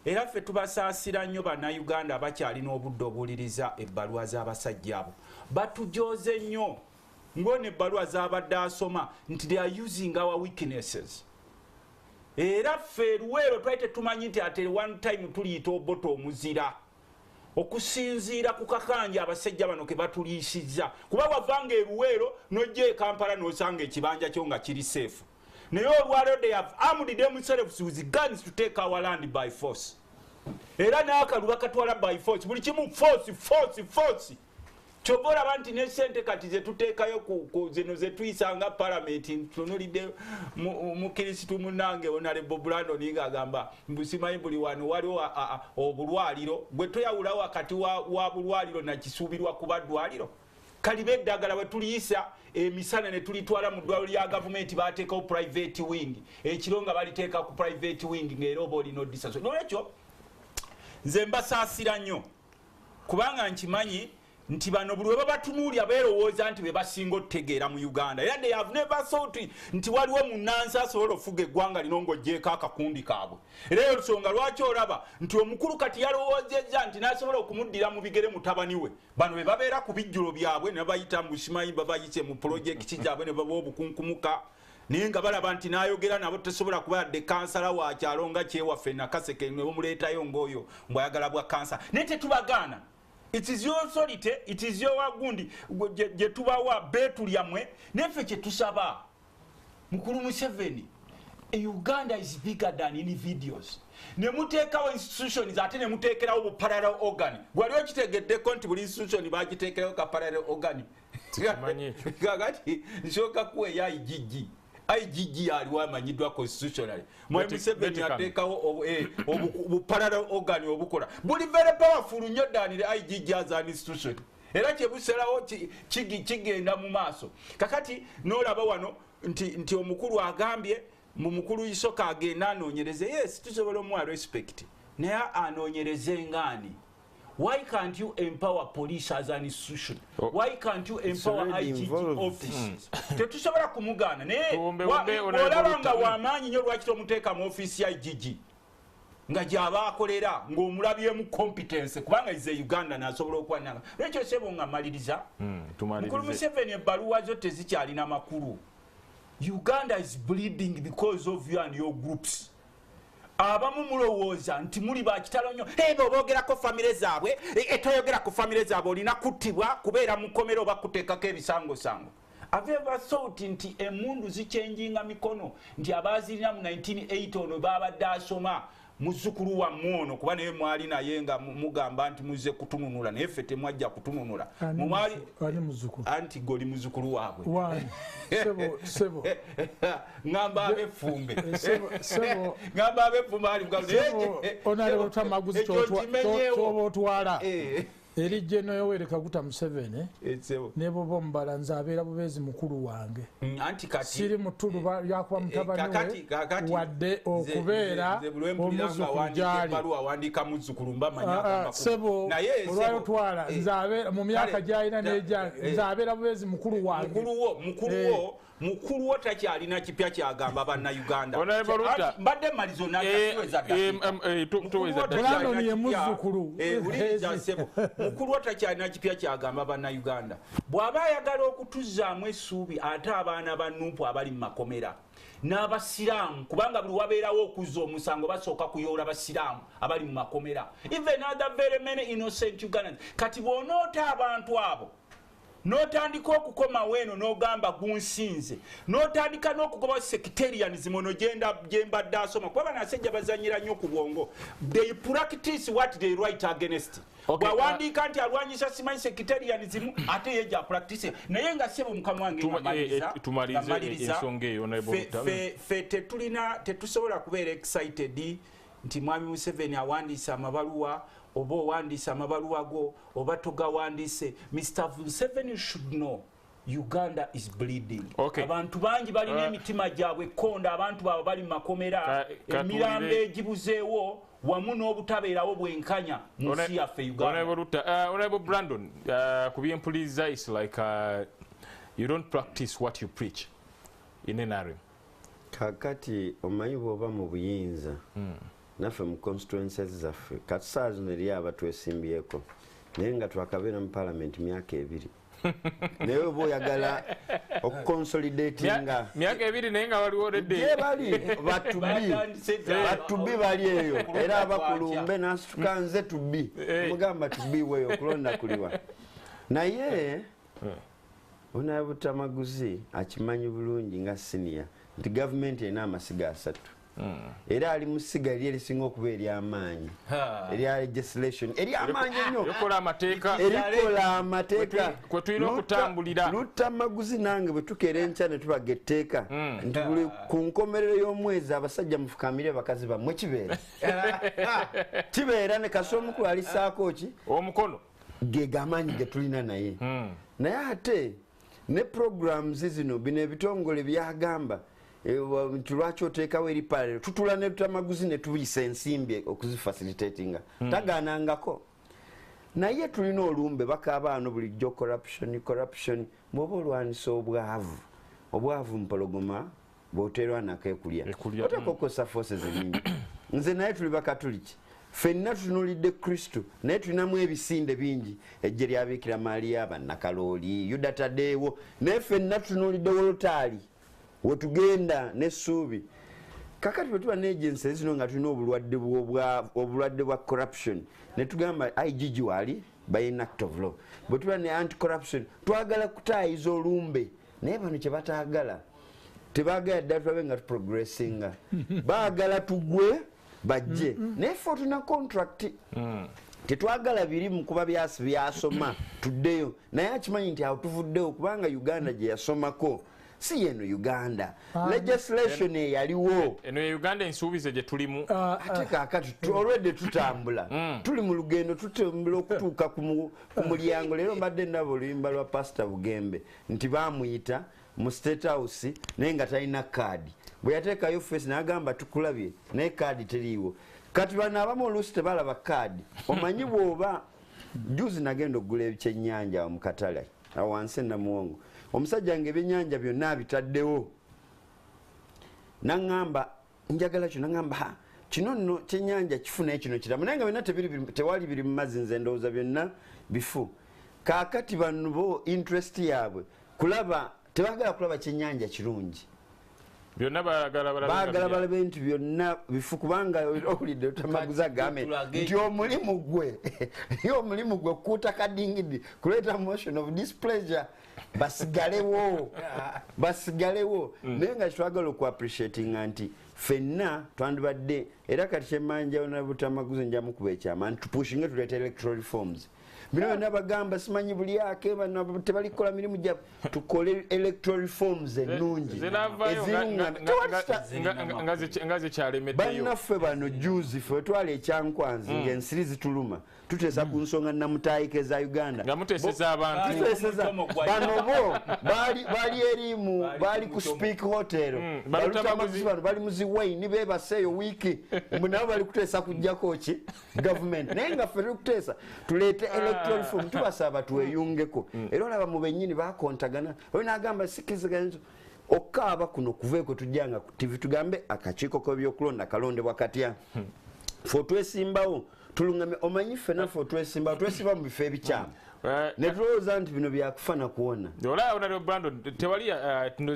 era ffe tubasaasira nnyo bannayuganda abakyalina obudde obuwuliriza ebbaluwa z'abasajja abo batujooze nnyo ng'ono ebbaluwa z'abadde asoma nti they are using our weaknesses. Era ffe Luweero twali tetumanyi nti ate one time tuliyita oboto omuzira okusinziira ku kakanja abasajja bano ke batuliisizza kuba wavanga e Luweero n'ojja e Kampala n'osanga ekibanja kyo nga kiri safe. Naye olwaleero they have armed themselves with guns to take our land by force. Era n'akalu bakatwala by force buli kimu force. Kyova olaba nti ne ssente kati ze tuteekayo ku zino ze tuyisanga palamenti ntunulidde mukirisitu munnange Honorable Brandon ng'agamba mbusimanyi buli wano waliwo obulwaliro gwe toyawulawo wakati wa bulwaliro nakisuubirwa kuba ddwaliro. Kalibe eddagala bwe tuliyisa emisana ne tulitwala mu ddwaliro lya gavumenti baateekawo private wing ekiro nga baliteeka ku private wing ng'era oba olina odisaso. N'olwekyo nze mbasaasira nnyo kubanga nkimanyi nti bano buli bwe batunuulya beerowooza nti be basinga otutegeera mu Uganda era they have never thought nti waliwo munnansi asobola ofuga eggwanga lino ng'oggyeko akakundi kaabwe. Era eyo nsonga lwaki olaba nti omukulu kati yalowoozezza nti n'asobola okumuddira mu bigere mutabani we bano be babeera ku bijjulo byabwe ne bayita mu Busimayimba bayise mu pulojekiti gyabwe ne baba obukunkumuka naye nga balaba nti n'ayogera nabo tesobola kuba yadde kansala wa kyalo nga kyewaffe nakaseke ne bumuleetayo ng'oyo mbwayagala bwa kansa naye tetubagaana. It is your authority, it is your wagundi gye tubawa beetu lyammwe neffe kye tusaba mukulu Museveni. Uganda is bigger than any videos. Ne muteekawo institutions ate ne muteekerawo bu parallel organ. Gwali okitegeddeko nti buli institution bagiteekerawo ka parallel organ. Kakati nsooka kuwa eya IGG. IGG aliwo amanyiddwa constitutionally. Mwe Museveni ateekawo obu parallel organ obukola. Buli very powerful nnyo than IGG as an institution. Era kyebusalawo kigenda mu maaso. Kakati n'olaba wano nti omukulu agambye mu mukulu isoka agenda anoonyereze. Yes, tusobola omuwa respect. Naye anoonyereze ngani. Why can't you empower police as an institution? Why can't you empower IGG offices? Tetusobola kumugana naye olaba nga wamaanyi nnyo lwaki tomuteeka mu office ya IGG nga gyaba akolera ng'omulabyemu competence kubanga ize Uganda nasobola okwananga. Ekyo sebo nga maliriza mukulu Museveni ebbaluwa zo tezikyalina makulu. Uganda is bleeding because of you and your groups. Abamu mulowooza nti muli bakitalo nnyo bw'obogerako famire zaabwe toyogerako famire zaabwe olina kuttibwa kubeera mu kkomera oba kuteekako ebisangosango. Have ever thought nti emundu zikyenjinga mikono nti abaazirina mu 1980 ono baabadde asoma muzzukulu wammwe ono kuba naye mwali naye nga mugamba nti muzze kutununula naye ffe temwajja kutununula anti goli muzzukulu waabwe sebo ngamba abefumbe ngamba abefumbe ali onaleba otamaguzi kyoba otwala eri General Yoweri Kaguta Museveni nebo bombala nze abeera bubeezi mukulu wange siri mutulu yakuba mutabani we wadde okubeera sebo olwayo twala nze abeera mu myaka gy'alina n'egyange nze abeera bubeezi mukulu wange mukulu wo takyalina kipya kyagamba bannayuganda mbadde malizo Brandon ye muzzukulu mukulu wo takyalina kipya kyagamba bannayuganda bw'aba ayagala okutuzaamu essuubi ate abaana ba Nuupu abali mu makomera n'abasiraamu kubanga buli wabeerawo okuzza omusango basooka kuyoola basiraamu abali mu makomera even other very many innocent Ugandans kati bw'onoota abantu abo n'otandika okukoma weeno n'ogamba gunsinze n'otandika n'okugoba sectarianism ono gyembadde asoma kuba banasajja bazanyira nnyo ku bwongo they practice what they write against. Bwawandiika nti alwanyisa simanyi sectarianism ate yejja practice naye nga sebo mukama wange tumaliriza ensonga eyo ffe tetusobola kubeera excited nti mwami Museveni awandiisa amabaluwa oba owandiisa amabaluwa go oba togawandiise. Mr. Museveni should know Uganda is bleeding. Abantu bangi balina emitima gyabwe konda abantu babo bali mu makomera emirambo egibuzeewo wamu n'obutabeerawo bwenkanya mu nsi yaffe Uganda. Honorable Brandon, ku byempuliriza is like you don't practice what you preach in NRM. Kakati omanyi bw'oba mu buyinza naffe mu constituencies zaffe kati saa zino eri abatwesimbyeko naye nga twakabeera mu parliament myaka 2 naye oba oyagala okukonsolidatinga myaka 2 naye nga waliwo gye bali batubi bali eyo era abakulumbe n'asituka nze tubi mugamba tubiweeyo okulonda kuliwa naye onabutamaguzi akimanyi bulungi nga senior nti gavumenti erina amasiga 3 era ali musiga eri erisinga okuba ery'amaanyi erya legislation ery'amaanyi ennyo erikola amateeka kwe tulina okutambulira lutamaguzi nange bwe tukeera enkya ne tubaga etteeka nti buli ku nkomerero y'omwezi abasajja mufukamire bakazi bammwe kibeera ne kasi omukulu alisaako ki omukono ge amaanyi ge tulina naye naye ate ne programs zino bino ebitongole byagamba nti lwaki oteekawo eri parallel tutula ne tutamaguzi ne tuyisa ensimbi okuzifacilitatinga tagaanangako naye tulina olumbe bakaabaano bulijjo corruption bw'oba olwanisa obwavu mpologoma bw'oteerwa nakeekulya otakokosa forces enyingi nze naye tuli bakatuliki ffenna tutunulidde Kristo naye tulinamu ebisinde bingi ejje lyabiikira Maaliya bannakalooli Yuda Tadeewo naye ffenna tutunulidde Wolutaali wetugenda n'essuubi kakati bwe tuba n'agencies zino nga tulina obulwadde bwa corruption ne tugamba IGG wali by an act of law bwe tuba ne anti-corruption twagala kutaayiza olumbe naye bano kye bataagala tebaagala ddala tulabe nga tuprogressinga baagala tugwe bajje naye ffe tulina contract tetwagala birimu kuba byasoma tuddeyo naye akimanyi nti awo tuvuddeyo kubanga Uganda gye yasomako si yeno Uganda legislation eyaliwo eno Uganda ensuubize gye tulimu ate kaakati already tutambula tuli mu lugendo tutambula okutuuka ku mulyango leero mbadde ndaba oluyimba lwa Pastor Bugembe nti baamuyita mu State House naye nga talina kaadi bwe yateekayo face n'agamba tukulabye naye kaadi teriiwo kati bano abamu oluusi tebalaba kaadi omanyi bw'oba juzi nagenda okugula ebyennyanja mu katale awo wansi e Namuwongo omusajja ng'ebyennyanja byonna abitaddewo naŋŋamba njagala kyo naŋŋamba kino nno kyennyanja kifuna kino kiramu naye nga byonna tewali biri mu mazzi nze ndowooza byonna bifu kaakati bano bo interest yaabwe kulaba tebagala kulaba kyennyanja kirungi byonna baagala balabe nti byonna bifu kubanga owulidde Lutamaguzi agambye nti omulimu gwe kuuta kadingidi kuleeta motion of displeasure basigalewo naye nga kitwagala okuappreciatinga nti ffenna twandibadde era kati kyemmanjawo na Lutamaguzi njamukuba ekyama nti tupushinge tuleeta electoral reforms bino byonna bagamba simanyi buli ake tebalikola mirimu gyabwe tukole electoral reforms ennungi nga zikyalemeddeyo bannaffe bano juzi ffe wetwala ekyankwanzi ng'ensiri zituluma tuteesa ku nsonga namutaayike za Uganda nga muteeseza abantu bano bo baali erimu baali ku Speak Hotel Balutamaguzi bano bali muziwaini bebaseeyo wiiki mbu nabo bali kuteesa kujjako ki government naye nga ffe tuli kuteesa tuleete electoral reform tubasaba tweyungeko era olaba mu bennyini bakontagana oyo n'agamba sikiziganya okaaba kuno kuveeko tujjanga TV tugambe akakiiko k'ebyokulonda kalondebwa katya ffe twesimbawo tulungamye omanyi ffenna ffe twesimba mu bifo ebikyamu ne tulowooza nti bino byakufana kuwona olaba onalio Brandon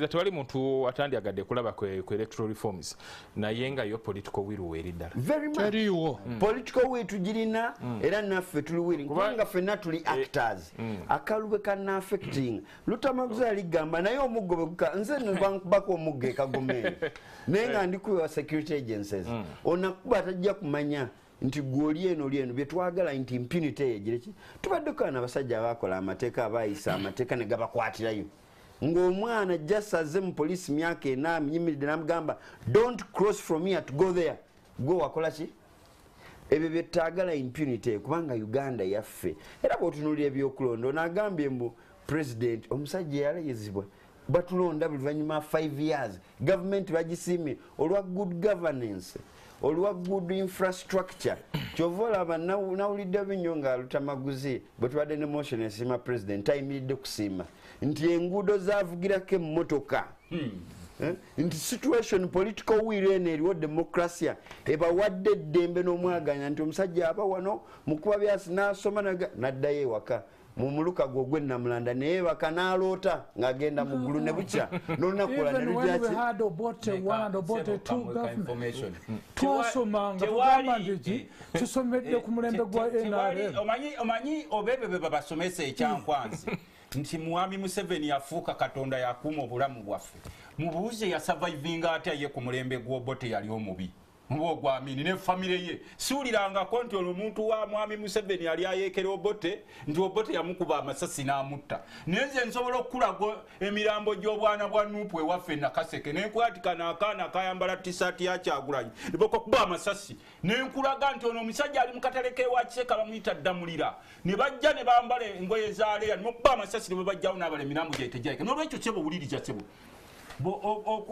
tewali muntu atandyagadde kulaba ku electoral reforms naye nga yo political will weeri ddala teriiwo political will tugirina era naffe tuli willing kubanga ffenna tuli actors akalube kanaaffecting Lutamaguzi aligamba naye omuggo beguka nze nebako omuggo ekagomero naye nga ndikuwa security agencies onakuba tajja kumanya nti gwoli eno byetwagala nti impunity eyegireki tubaddeko n'abasajja abakola amateeka abayisa amateeka ne gabakwatirayo ng'omwana jasaze mu poliisi myaka 4 nyimiridde n'amugamba don't cross from here to go there gwe wakola ki ebyo byetagala impunity kubanga Uganda yaffe era bw'otunuulira ebyokulonda onagambye mbu president omusajja yalayizibwa batulonda buluvannyuma 5 years government bagisiimye olwa good governance olwa good infrastructure kyova olaba nawulidde binyo nga Lutamaguzi bwe tubadde ne motion esiima president ayimiridde kusiima nti enguudo zavugirako emmotoka nti situation political will eno eriwo demokrasia ebawadde eddembe n'omwaganya nti omusajja aba wano mu kuba byasi n'asoma n'addayo ewaka mu muluka gwe Namulanda naye baka n'aloota ng'agenda mu ggulu ne bukya n'olunakukola ne lujaki twasomanga tugamba nti tusomedde ku mulembe gwa NRM omanyi obebe be babasomesa ekyankwanzi nti Mwami Museveni yafuuka Katonda yakuuma obulamu bwaffe mubuuze yasurvivinga atya ye ku mulembe gw'Obote yali omubi mubogwamini ne famire ye siwulirangako nti omuntu wa Mwami Museveni yali ayeekera Obote nti Obote yamukuba amasasi n'amutta nenze nsobola okulago emirambo gy'obwana bwa Nuupu ewaffe Nakaseke nenkwatika n'akaana kayambala t-shirt ya Kyagulanyi neboko kuba amasasi nenkulaga nti ono omusajja ali mu katale k'ewa Kiseka bamuyita Ddamulira ne bajja ne bambala engoye za Leya ne mukuba amasasi ne bajjawo n'abala emirambo gyayite gyayike n'olwekyo kyebo wuliriza kyebo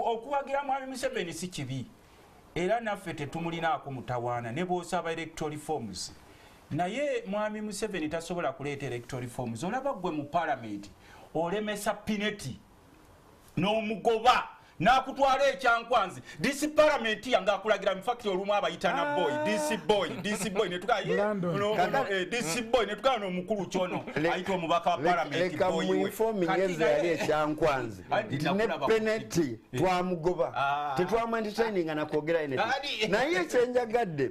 okuwagira Mwami Museveni si kibi era naffe tetumulinaako mutawaana ne bw'osaba electoral reforms naye Mwami Museveni tasobola kuleeta electoral reforms olaba gwe mu parliament olemesa Pineti n'omugoba nakutwala ekyankwanzi DC parliament yange akulagira mfakti olumu abayitana boy DC boy DC boy netukana omukulu kyono ayita omubaka wa parliament boy we informingeze yali ekyankwanzi ne penalty twamugoba tetwamwentertaining na kwogera anything naye ekyenjagadde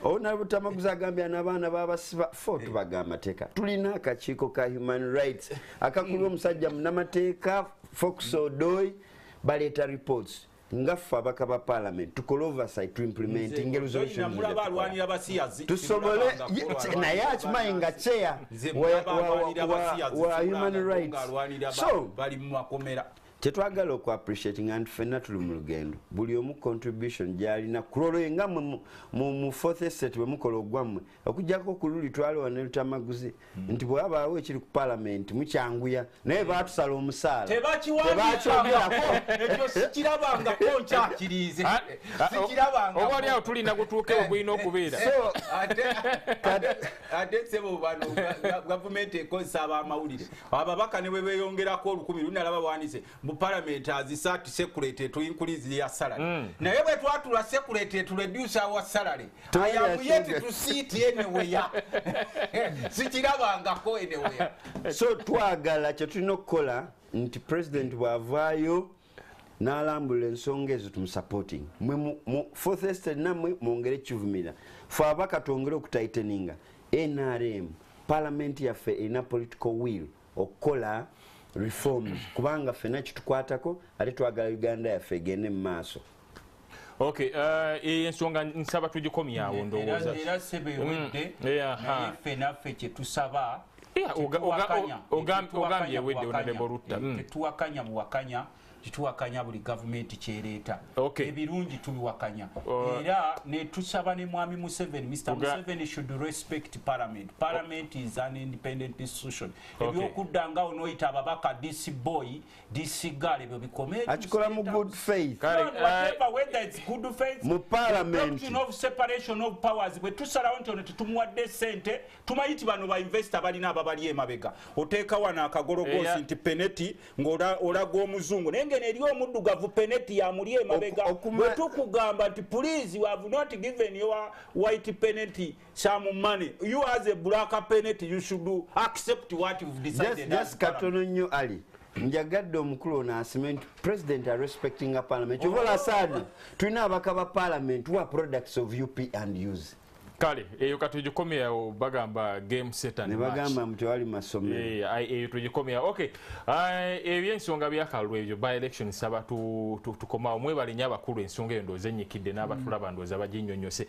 onabutamaguza agambya n'abaana babasiba fo tubagamba teeka tulina akakiiko ka human rights akakulwa omusajja munamateeka Fox Odoy baleeta reports ngaffe abaka ba parliament tukole oversight to implementing resolution tusobole naye akimanyi nga chair wa human rights so tetwagala oku appreciating and fenna tuli mu lugendo buli omu contribution gyalina kulolo nga mu fourth estate bwe mukola ogwammwe okujjako kululi twaliwa ne lutamaguzi nti bwabaawo ekiri ku parliament mukyanguya naye baatusala omusaala tebakyogerako ekyo sikirabangako nkyakiriize obwali awo tulina gutuuke ogulina okubeera ate sebo bano gavumenti ekozesa abamawulire ababaka ne bwe beeyongerako 10,000 lunalaba bwanise mu parliament azisatu sekurete to increase ya salary naye bwe twatula sekurete to reduce our salary I am yet to see it anywhere sikirabangako anywhere so twagala kye tulina okukola nti president bwavaayo n'alambula ensonga ezo tumusupporting mwe mu fourth estate nammwe mwongere kivumira fe abaka twongere okutighteninga NRM parliament yaffe erina political will okukola reforms kubanga fena kitukwatako ate twagala Uganda yaffe egende mu maaso. Okay, ensonga nsaba tugikomyawo ndowooza era sebe wedde naye fena ffe kye tusaba ogambye ewedde Honorable Rutta tetuwakanya buwakanya kituwakanya buli gavumenti kyereeta ebirungi tubiwakanya era netusaba ne mwami Museveni Mr. Museveni should respect parliament is an independent institution ebyokudda nga onoyita ababaka DC boy DC girl ebyo bikome akikola mu good faith whether it's good faith mu parliament of separation of powers bwe tusalawo nti ono tetumuwadde sente tumayiti bano ba investor balina ababali emabega oteeka wana akagologosi nti peneti ng'olaga omuzungu ngene eri omuddugavu penalty ya muli emabega bwe tukugamba nti please you have not given your white penalty some money you as a black penalty you should accept what you've decided just katono nnyo ali njagadde omukulu ono asime nti president are respecting a parliament obola saadi tulina abaka ba parliament who are products of UP and use kale eyo katugikomyawo bagamba game set and match nebagamba mti wali masomero eyo tugikomyawo okay ebyensonga byakalulu ebyo by election saba tukomawo mwebale nnyo abakulu ensonga eyo ndooza ennyikidde n'abatulaba ndooza baginnyonnyose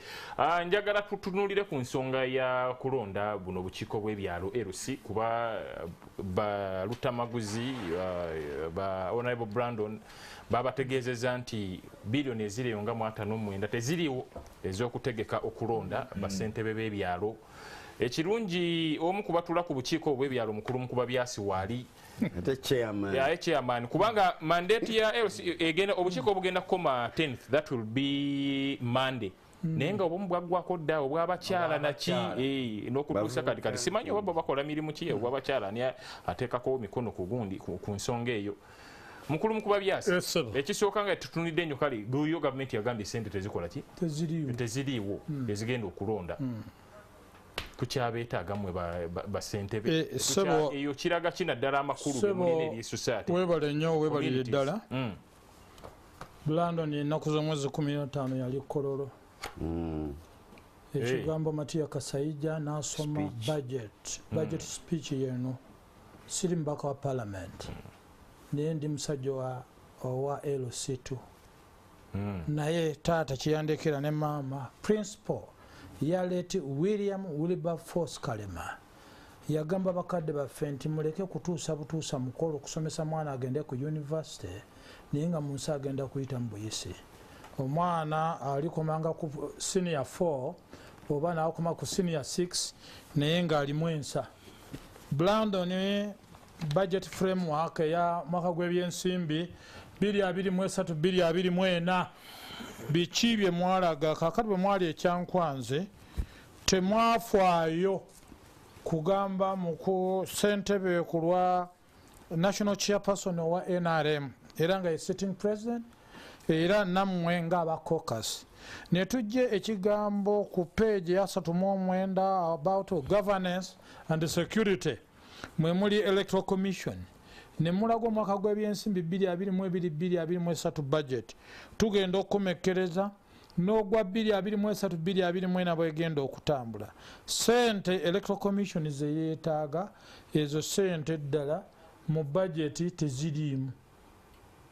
njagala tutunuulire ku nsonga ya kulonda buno bukiiko bw'ebyalo LC kuba balutamaguzi ba Honorable Brandon babategeezezza nti bilioni eziriyo nga 59 teziriwo ez'okutegeka okulonda basentebe b'ebyalo ekirungi omu kubatula ku bukiiko obw'ebyalo mukulu mukuba byasi waali chairman kubanga mandate ya LC egenda obukiiko obugenda kukoma 10th that will be Monday naye nga obumu bwaggwako dda obw'abakyala naki n'okutuusa kati simanyi oba bakola mirimu ki obw'abakyala ani ateekako mikono ku gundi ku nsonga eyo mukulu mukuba byasi ekisooka nga tutunidde nnyo kale guyo gavumenti yagambye sente tezikola ki teziriiwo ezigenda okulonda tukyabeetaaga mmwe basentebe eyo kiraga kina ddala amakulu gemunene eri society webale nnyo webalire ddala Brandon ennaku z'omwezi 15 yali kololo ekigambo Matiya Kasaija n'asoma budget speech yeno siri mbaka wa parliament naye ndi musajja wa LC2 naye taata kiyandekera ne maama principal yaleeti William Wilberforce Kalema yagamba bakadde baffe nti muleke kutuusa butuusa mukolo okusomesa mwana agende ku university naye nga munsi agenda kuyita mu buyisi omwana alikomanga ku senior 4 oba naakoma ku senior 6 naye ng'alimu ensa Brandon budget framework ya mwaka gw'ebyensimbi 2023-2024 biki bye mwalaga kakati bwe mwali ekyankwanze temwafaayo kugamba mu ssentebe ku lwa national chairperson wa NRM era nga ye sitting president era nammwe ng'aba caucus. Ne tujje ekigambo ku page ya 39 about governance and security mwe muli electoral commission ne mulaga omwaka gw'ebyensimbi 2022-2023 budget tugenda okukomekkereza n'ogwa 2023-2024 bwegenda okutambula. Sente electoral commission ze yeetaaga ezo sente ddala mu budget teziriimu.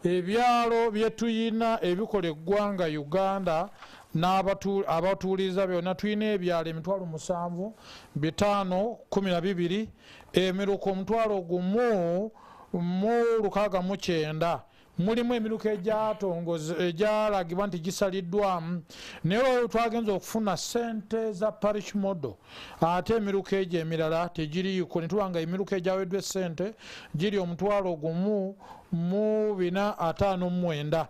Ebyalo bye tuyina ebikola eggwanga Uganda n'abatuuliza byonna tuyina ebyalo 7,512 emiruko 1,669 mulimu emiruko egyalagibwa nti gisaliddwamu naye twagenza okufuna sente za parish model ate emiruko egyo emirala tegiriiko ne tubanga emiruko egyaweddwa sente giri 1,459.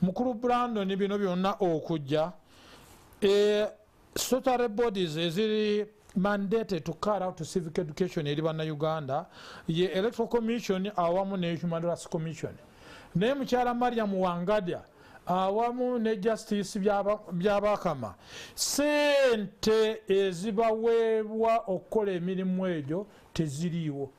Mukulu Brandon bino byonna okujja statutory bodies eziri mandated to carry out civic education eri bannayuganda ye electoral commission awamu ne human rights commission. Naye mukyala Mariam Wangadya awamu ne justice byabakama sente ezibaweebwa okukola emirimu egyo teziriiwo.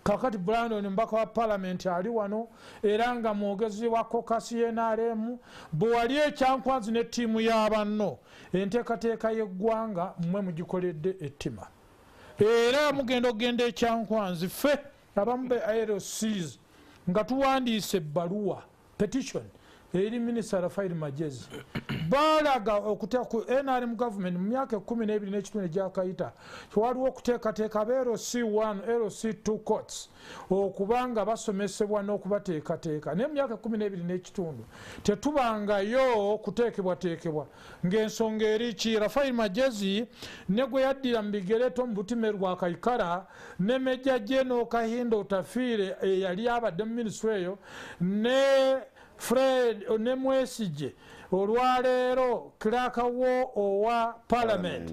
Kakati Brandon mbaka wa parliament ali wano era nga mwogezi wa caucus y'NRM bwali ekyankwanzi ne ttiimu y'abanno enteekateeka y'eggwanga mmwe mugikoledde ettima era mugenda okugenda ekyankwanzi ffe abamu be ILCs nga tuwandiise ebbaluwa petition eri Minister Rafael Magezi balaga okuteeka ku NRM government mu myaka 12 n'ekitundu egyakayita waliwo okuteekateeka aba LC1 LC2 courts okubanga basomesebwa n'okubateekateeka naye mu myaka 12 n'ekitundu tetubangayo kuteekebwateekebwa ng'ensonga eri ki Rafael Magezi ne gwe yaddira mu bigereto mu Butime lwa Kayikara ne Meja General Kahindo Tafiire eyali abadde mu minisitule eyo ne Fred Onemwesije olwaleero clerk wo owa parliament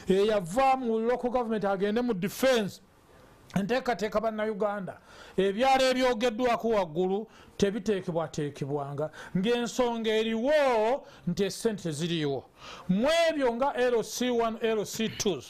yava mu local government agende mu defense enteekateeka bannayuganda ebyalo ebyogeddwako waggulu tebiteekebwateekebwanga ng'ensonga eriwo nti essente ziriiwo mu ebyo nga LC1 LC2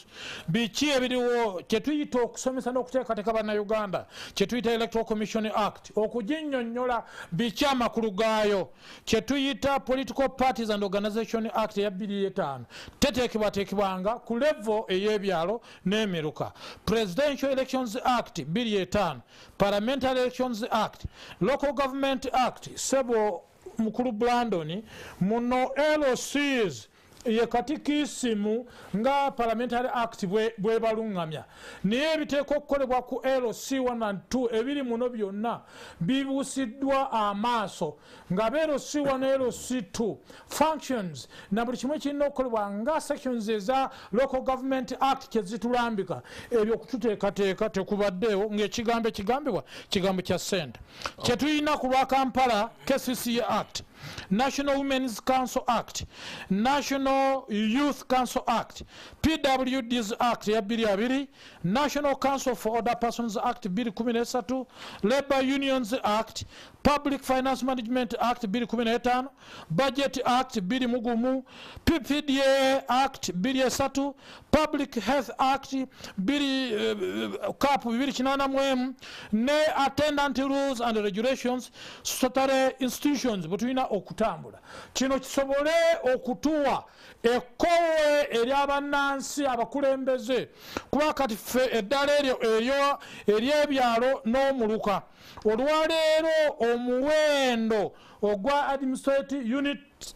biki ebiriwo kyetuyita okusomesa n'okuteekateeka bannayuganda kyetuyita Electoral Commission Act okuginnyonnyola biki amakulu gaayo kyetuyita Political Parties and Organization Act eya 2005 teteekebwateekebwanga ku level ey'ebyalo n'emiruka Presidential Elections Act 2005 Parliamentary Elections Act Local Government Act Sebo Mukulu Brandon muno LCs ye katikisimu nga Parliamentary Act bwe balungamya naye ebiteeka okukolebwa ku LC1 and 2 ebiri muno byonna bibuusiddwa amaaso nga LC1 LC2 functions na buli kimu kirina okukolebwa nga sections eza Local Government Act kyezitulambika ebyo kututeekateeka tekubaddeewo ng'ekigambo ekigambibwa kigambo kya ssente kyetulina ku lwa Kampala KCCA Act National Women's Council Act, National Youth Council Act, PWD's Act ya 2020, National Council for Older Persons Act 2013, Labor Unions Act, Public Finance Management Act 2015, Budget Act 2013, PPDA Act 2003, Public Health Act 2008, ne Attendant Rules and Regulations, statutory institutions between okutambula kino kisobole okutuwa ekkowe eri abannansi abakulembeze kuba kati ffe eddala eryo ery'ebyalo n'omuluka olwaleero omuwendo ogwa administrative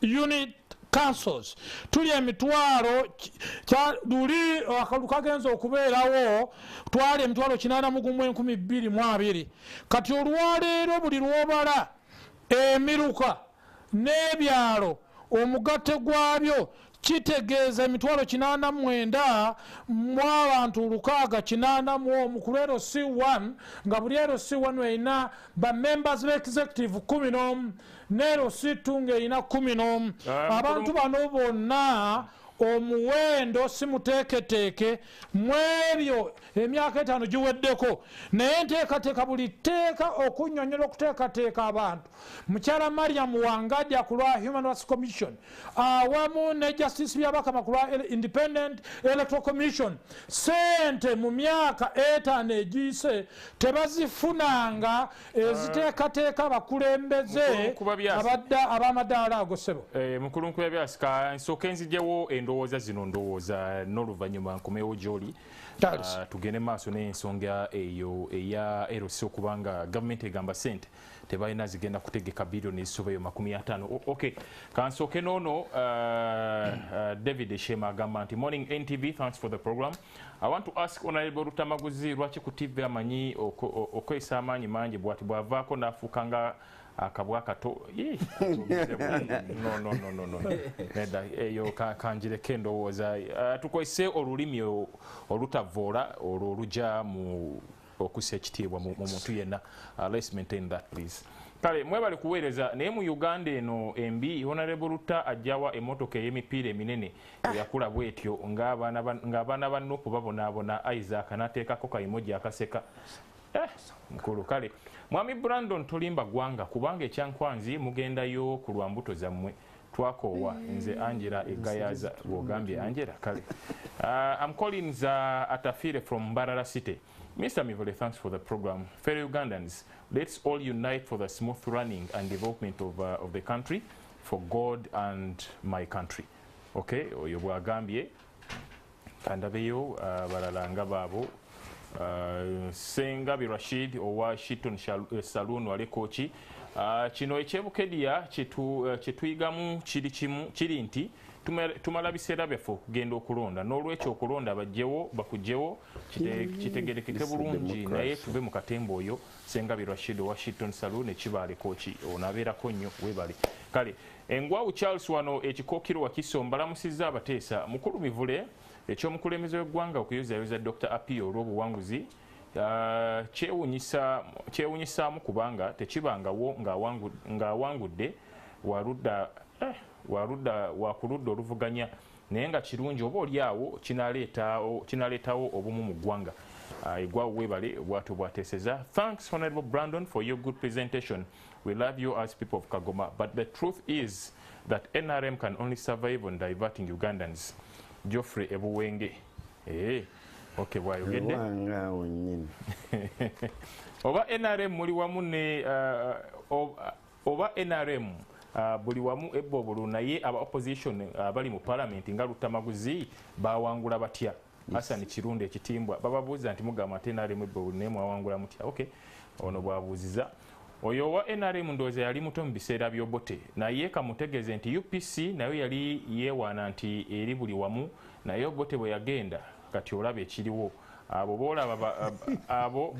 unit councils tuli emitwalo luli akalulu kagenza okubeerawo twali emitwalo 812,220 kati olwaleero buli lwobala emiruka n'ebyalo omugatte gwabyo kitegeeza emitwalo 89 mu abantu 681 ku LC1 nga buli LC1 erina ba members executive 11 ne LC2 ng'erina 11 abantu bano bonna omuwendo simuteeketeeke mu ebyo emyaka 5 giweddeko naye nteekateeka buli tteeka okunnyonnyola okuteekateeka abantu mukyala Mariam Wangajja ku lwa Human Rights Commission awamu ne Justice Byabakama ku lwa Independent Electoral Commission sente mu myaka 5 egiyise tebazifunanga eziteekateeka abakulembeze ab'amadaala ago ssebo. Mukulu Nkuba Byasika nsooke nziggyewo endowooza zino ndowooza n'oluvannyuma nkomewo gy'oli tugende maaso n'ensonga eyo eya LC okubanga gavumenti egamba ssente tebalina zigenda kutegeka biliyoni ezisobayo 50. Okay, kansooke noono David Shema agamba nti morning NTV, thanks for the program. I want to ask Honorable Rutamaguzi lwaki ku TV amanyi okwesa amaanyi mangi bwati bwavaako n'afuuka nga akabwa kato no neda eyo kanjireke ndowooza tukozese olulimi olutavoola olwo oluja mu okussa ekitiibwa mu muntu yenna. Let's maintain that please. Kale mwebale kuweereza naye mu Uganda eno embi Honorable Ruta ajjawa emmotoka ey'emipiira eminene yakula bwetyo ng'abaana ba Nuupu babonaabona Isaac n'ateekako kayimoji akaseka. Mukulu kale Mwami Brandon tolimba gwanga kubanga ekyankwanzi mugendayo ku lwa mbuto zammwe twakoowa nze Angela Egayaza bw'ogambye Angela kale. I'm Collins Atafire from Mbarara City. Mr. Mivule, thanks for the program. Fellow Ugandans, let's all unite for the smooth running and development of the country, for God and my country. Okay, oyo bw'agambye kandabeyo balalanga baabo Sengabi Rashid owa Shiton Saloon wale kochi kino ekyebukedea kyetuyigamu kiri nti tumala biseera byaffe okugenda okulonda n'olwekyo okulonda bakugyewo kitegerekeke bulungi naye tuve mu katembo oyo Sengabi Rashid owa Shiton Saloon ekibaale kochi onabeerako nnyo webale kale engwawu Charles wano ekikookiro wakisa mbalamusizza abateesa mukulu Mivule ekyomukulembeze w'eggwanga okuyuzaayuza Dr. Apio olw'obuwanguzi kyewunyisaamu kubanga tekibangawo ng'awangudde wakuludda oluvuganya naye nga kirungi oba oliawo kinaleetawo obumu mu ggwanga. Eggwawo weebale bw'atyo bw'ateeseza. Thanks Honorable Brandon for your good presentation. We love you as people of Kagoma, but the truth is that NRM can only survive on diverting Ugandans. Geoffrey Ebuwenge. Okay, bwayogedde oba NRM muli wamu ne oba NRM buli wamu ebbobulu naye aba opposition abali mu parliament nga Lutamaguzi bawangula batya. Hassan Kirunde ekitimbwa bababuuza nti mugamba ate NRM ebbobulu naye mwawangula mutya. Okay, ono bwabuuziza oyo wa NRM ndowooza yali muto mu biseera by'obote naye kamutegeeze nti UPC nayo yali yeewaana nti eri buli wamu naye obote bwe yagenda kati olaba ekiriwo abo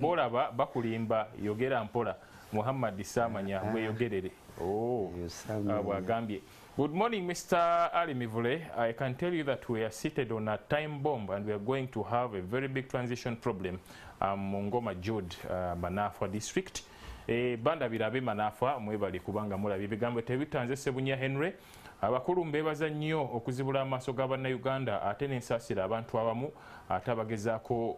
boolaba bakulimba yogera mpola Muhammad Samanya weeyogerere bw'agambye. Good morning, Mr. Ali Mivule. I can tell you that we are seated on a time bomb and we are going to have a very big transition problem. Mungoma Jude, Manafwa district. Banda birabe Manafwa mwebali kubanga mulabi ebigambo tebitanze Sebunya Henry abakulu mbebaza nnyo okuzibula amaaso g'Abannayuganda ate n'ensaasira abantu abamu ate abagezaako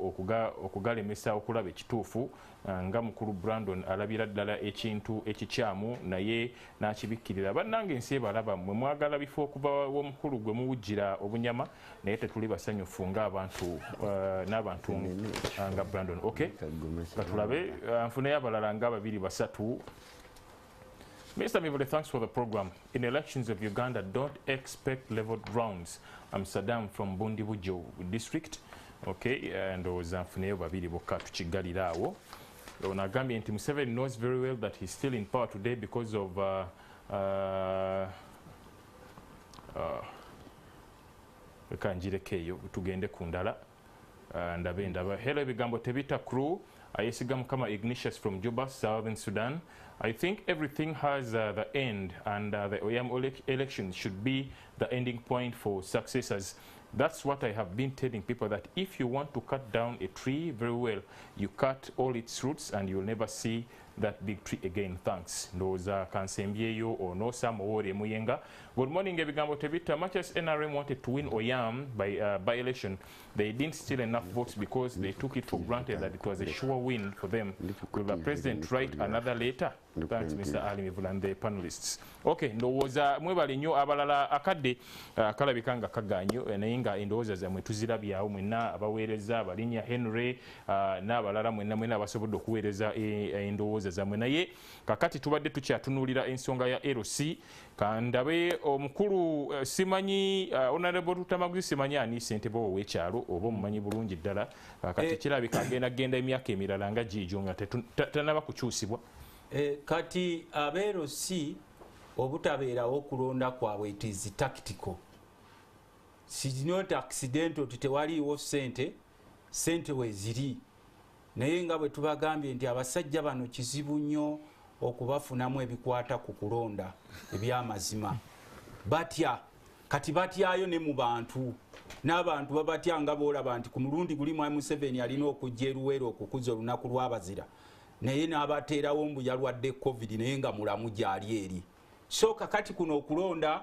okugalemesa okulaba ekituufu nga mukulu Brandon alabira ddala ekintu ekikyamu naye n'akibikkirira. Bannange ensi ebalaba mmwe mwagala bifo okuva w'omukulu gwe muwujjira obunyama naye tetuli basanyufu ng'abantu n'abantu nga Brandon. Okay, katulabe nfuneyo abalala nga babiri basatu. Mr. Mivule, thanks for the program. In elections of Uganda, don't expect leveled rounds. I'm Saddam from Bundibujo district. Okay, and nfuneyo babiri bokka tukigalira awo. Onagambye nti Museveni knows very well that he's still in power today because of kanjireke eyo tugende ku ndala ndaba. Hello Ebigambo TEBITTA crew. Ayesiga Mukama Ignatius from Juba, Southern Sudan. I think everything has the end, and the Oyam election should be the ending point for successors. That's what I have been telling people, that if you want to cut down a tree very well, you cut all its roots and you'll never see that big tree again. Thanks. Ndoza kansembyeyo ono Samowore Muyenga. Good morning, Ebigambo Tebitta. Much as NRM wanted to win Oyam by election, they didn't steal enough votes because they took it for granted that it was a sure win for them. Will the president write another letter? Thanks, Mr. Ali Mivula and the panelists. Okay, ndowooza mwebale nnyo abalala akadde kalabika nga kaganyo naye nga endowooza zammwe tuzirabyawo mwenna abaweereza abalinnya Henry n'abalala mwenna abasobodde okuweereza endowooza zammwe naye kakati tubadde tukyatunuulira ensonga ya LC kandabe omukulu simanyi Honorable Rutamaguzi simanyi ani ssentebe w'ekyalo oba omumanyi bulungi ddala kati kirabika agenda emyaka emirala nga giigyo nga tanaba kukyusibwa. Kati abeerosi obutabeerawo okulonda kwabwe it is tactical. It's not accidental tewaliiwo sente weziri naye nga bwe tubagambye nti abasajja bano kizibu nnyo okubafunamu ebikwata ku kulonda ebyamazima. Batya kati batyayo ne mu bantu n'abantu babatya nga boolaba nti ku mulundi guli mu Museveni alina okujja eruweero okukuza olunaku lw'abazira naye n'abateerawo mbu yalwadde covid naye nga mulamu gyali eri. So kakati kuno okulonda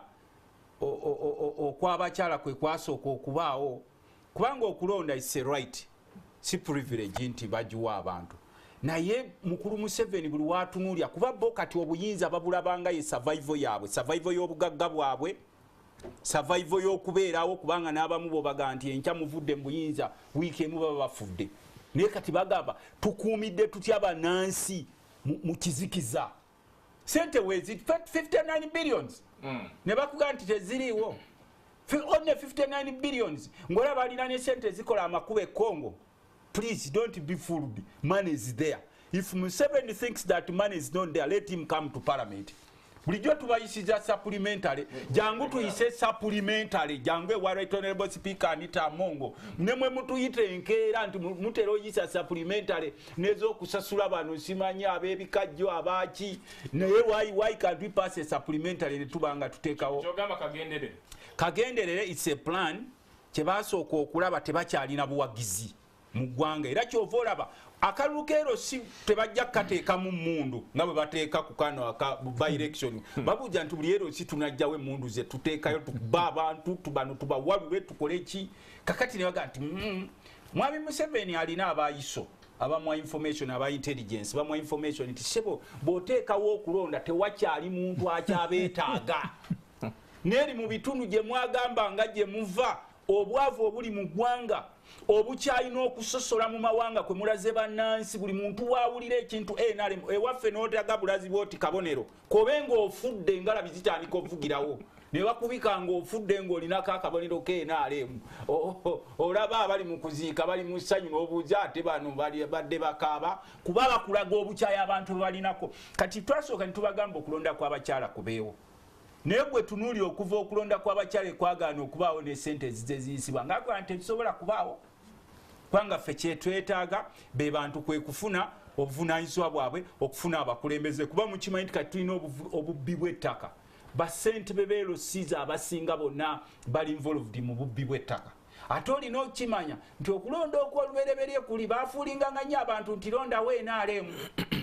okwabakyala kwe kwasooka okubaawo kubanga okulonda is a right si privilege nti bagiwa abantu naye mukulu Museveni buli watunuulya kuba bo kati obuyinza babulabanga ye survival yaabwe survival y'obugagga bwabwe survival y'okubeerawo kubanga n'abamu bo baga nti enkya muvudde mu buyinza wiiki emu baba bafudde naye kati bagamba tukuumidde tutya bannansi mu kizikiza sente wezi 59 billions ne bakugamba nti teziriiwo only 59 billions ng'olaba alina ne sente zikola amakubo e Congo. Please don't be fooled. Money is there. If Museveni thinks that money is not there, let him come to parliament. Bulijjo tubayisiza supplementary jangu tuyise supplementary jangu ewa right honorable speaker Anita Amongo nemwe mutuyite enkeera nti mutero oyisa supplementary nezo kusasula bano simanyi abebikajjo abaki naye why can't we pass a supplementary ne tubanga tuteekawo kagenderere it's a plan kyebasooka okulaba tebakyalina buwagizi mu ggwanga era kyova olaba akalulu keero si tebajja kukateeka mu mmundu nga bwe bateeka ku kano by election babuja nti buli ero si tunajjawo emmundu ze tuteekayo tukuba abantu tubano tubawalule tukole ki kakati ne baga nti mwami Museveni alina abayiso abamwa information aba intelligence bamwa information nti sebo bw'oteekawo okulonda tewakyali muntu akyabeetaaga neri mu bitundu gye mwagamba nga gye muva obwavu obuli mu ggwanga obukyalina okusosola mu mawanga kwe mulaze bannansi buli muntu waawulira ekintu NRM ewaffe n'otaga bulazi bwoti kabonero kobenga ofudde ngalabi zitandika okuvugirawo ne bakubika ng'ofudde ng'olinako akabonero k'NRM olaba abali mu kuziika bali mu ssanyu n'obuuza ate bano badde bakaaba kuba bakulaga obukyayi abantu bwe balinako kati twasooka ne tubagamba okulonda kw'abakyala kubeewo naye gwe tunuuli okuva okulonda kw'abakyala kwagaana okubaawo ne sente ziziyisibwa ngaakola nti tezisobola kubaawo kubanga ffe kyetwetaaga be bantu kwe kufuna obuvunaanyizibwa bwabwe okufuna abakulembeze kuba mukimanyi nti kati tulina obubbi bw'ettaka basentebe b'eLC abasinga bonna bali involved mu bubbi bw'ettaka ate olina okukimanya nti okulonda okw'olubereberye kuli baafuulinganga nnyo abantu nti londawo NRM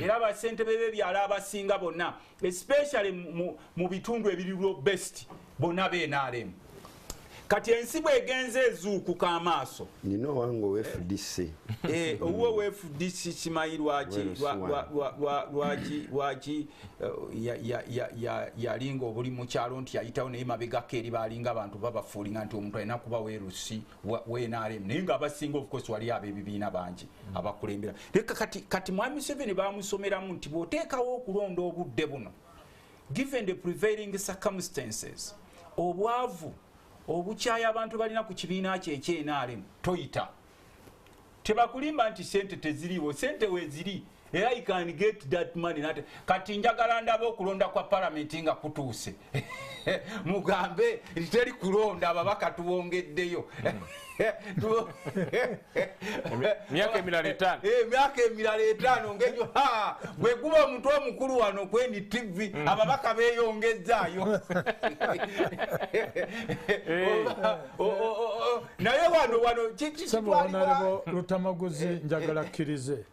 era basentebe b'ebyalo abasinga bonna especially mu bitundu ebiri best bonna b'NRM kati ensi bw'egenze ezuukuka amaaso nina owange owa FDC owuwo owa FDC kimanyi lwaki yalinga obuli mu kyalo nti yayitawo naye mabegako eri balinga abantu babafuulinga nti omuntu alina kuba weerusi w'NRM naye nga abasinga of course wali ab'ebibiina bangi abakulembera kati mwami Museveni bamusomeramu nti bw'oteekawo okulonda obudde buno given the prevailing circumstances obwavu obukyayi abantu balina ku kibiina kye ekyenaalemu toyita tebakulimba nti sente teziriiwo sente weziri era you can get that money kati njagala ndaba okulonda kwa palamenti nga kutuuse mugambe nti teri kulonda ababaka tubongeddeyo myaka emirala 5 myaka emirala 5 ngejo bwe guba omuntu omukulu wano kwendi TV ababaka beeyongezaayo naye wano Rutamaguzi njagala kkirize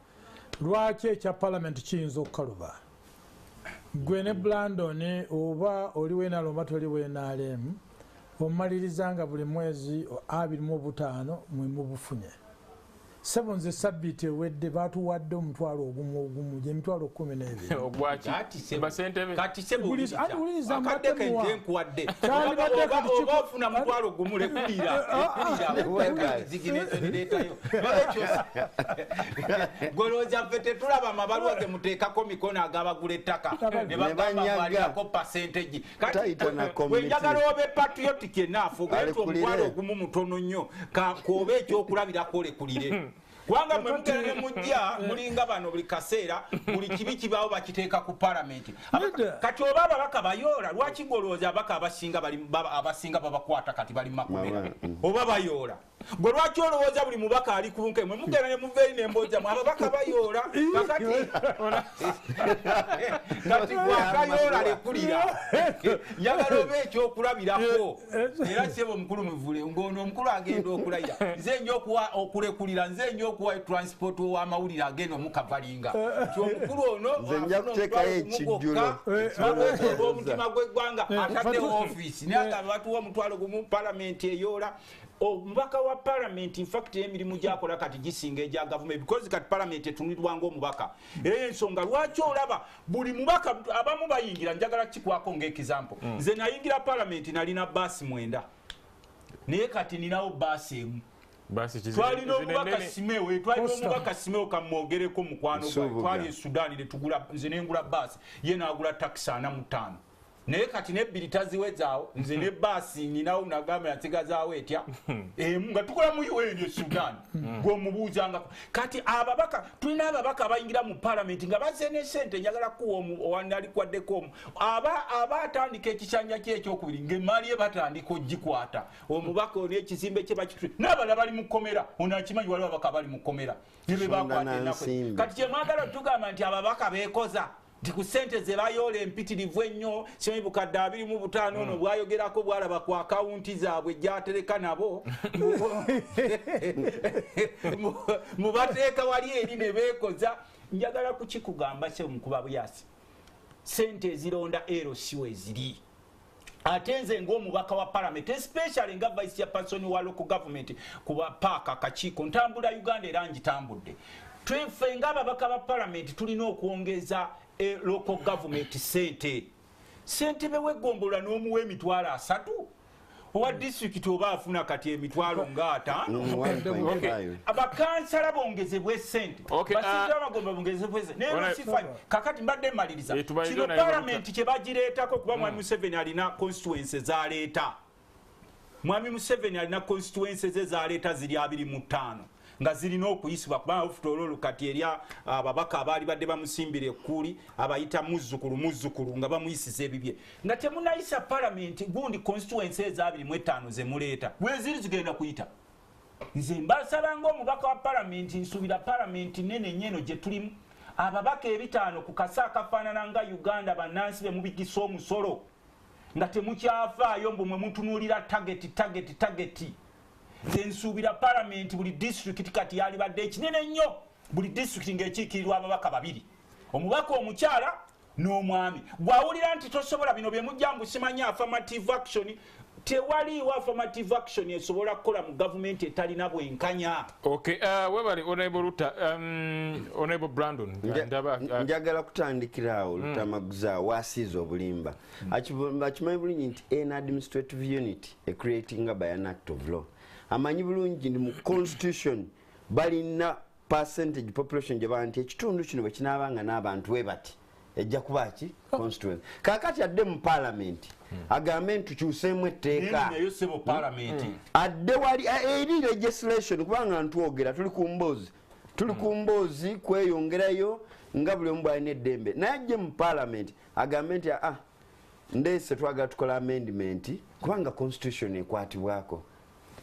lwaki ekya parliament kiyinza okukaluba gwe ne Brandon oba oli wena lomba toli wena alemu omaliriza nga buli mwezi 25 mwe mubufunye sebo nze sabiti ewedde batuwadde omutwalo ogumu gye mitwalo 12 ogwaki basentebe kati sebo uliza akadde nkuwadde oba ofuna mutwalo ogumu lekulira ziginetoniretayo golooza ffe tetulaba amabaluwa ge muteekako mikono agabagula ettaka ne bagamba balirako percentage kati wenjagala obe patriotic enaafu ogenti omutwalo ogumu mutono nnyo kooba ekyokulabirako olekulire kubanga mwe mugende mujja mulinga bano buli kaseera buli kibi kibaawo bakiteeka ku palamenti kati oba ababaka bayoola lwaki golooza abaka abasinga babakwata kati bali makomera oba bayoola gwe lwaki olowooza buli mubaka ali kunke mwe mugenda ne muveeri nemboozamu ababaka bayoola kati gwakayoola lekulira njagala oba ekyokulabirako era sebo omukulu muvule ng'ono omukulu agenda okulayira nze nyo okulekulira nze nyo okuwa transport ow'amawulire agenda omukavalinga ti omukulu ono omutima gw'eggwanga ataddewo ofiisi naye agamba batuwa omutwalo gumu palamenti eyoola omubaka wa parliament in fact emirimu gyakola kati gisinga egya government because kati parliament etunulirwa ng'omubaka era ensonga lwaki olaba buli mubaka abamu bayingira njagala kikwako ng'example nze nayingira parliament nalina baasi 9 naye kati ninawo baasi emu twalina omubaka simewe twalina omubaka simewe kamwogereko mukwano twali e Sudan ne tugula nze nengula baasi ye naagula taxi 45 naye kati nebbiri taziwezaawo nze ne baasi ninawo nagamba yasigazaawo etya nga tukola mu UN e Sudan gw'omubuuzangako kati ababaka tulina ababaka abayingira mu palamenti nga bazze ne sente njagala kuwa owandalikwaddeko omu aba atandika ekikyanja kye ekyokubiri ng'emmaali ye batandika ogikwata omubaka ono ekizimbe kye bakituli n'abalala bali mu kkomera ono akimanyi waliwo ababaka bali mu kkomera ne be bakwata ennaku kati kyemwagala tugamba nti ababaka beekoza nti ku ssente ze bayoola empitirivu ennyo simanyi bukadde 25 ono bwayogerako bwalaba ku akawunti zaabwe gyatereka nabo mubateeka wali eri ne beekoza njagala kukikugamba se omukuba buyasi ssente ezironda ero siwe eziri ate nze ng'omubaka wa parliament especially nga vice chairperson wa local government kuba paaka akakiiko ntambula Uganda era ngitambudde twefe ng'ababaka ba parliament tulina okwongeza local government sente bewegombola n'omuwa emitwalo 3 owa district oba afuna kati emitwalo nga 5 abakansala bongezebwe sente basinza abagomba bongezebwe sente naye sifa kakati mbadde maliriza kino parliament kye bagireetako kuba mwami Museveni alina constituencies zaleeta mwami Museveni alina constituencies zaleeta ziri 25 nga zirina okuyisibwa kubanga ofutololo kati eri ababaka abaali badde bamusimbira ekkuli abayita muzzukulu nga bamuyisiza ebibye nga temunayisa palamenti gundi constituency eza25 zemuleeta bweziri zigenda kuyita nze mbasaba ng'omubaka wa palamenti nsuubira palamenti nene nyeno gye tulimu ababaka 5 ku kasa akafaanana nga Uganda bannansi be mubigisa omusolo nga temukyafaayo mbu mwe mutunuulira tageti nze nsuubira palamenti buli district kati yalibadde ekinene nnyo buli district ng'ekiikirirwa ababaka 2 omubaka omukyala n'omwami bw'awulira nti tosobola bino bye mujja mbu simanyi affirmative action tewaliiwo affirmative action esobola kukola mu gavumenti etalina bwenkanya. Webali Honorable Ruta, Honorable Brandon njagala kutandikira awo Lutamaguza wasiiza obulimba akimanyi bulungi nti an administrative unit creating by an act of law amanyi bulungi ndi mu constitution balina percentage population gye banti ekitundu kino bwe kinaabanga n'abantu we bati ejja kuba ki constituency kakati adde mu parliament agambe ntukyuseemu etteeka adde wali eri legislation kubanga ntwogera tuli ku mboozi kweyongerayo nga buli omu bwalina eddembe naye ajje mu parliament agambe nti ndeese twagala tukola amendment kubanga constitution ekwatibwako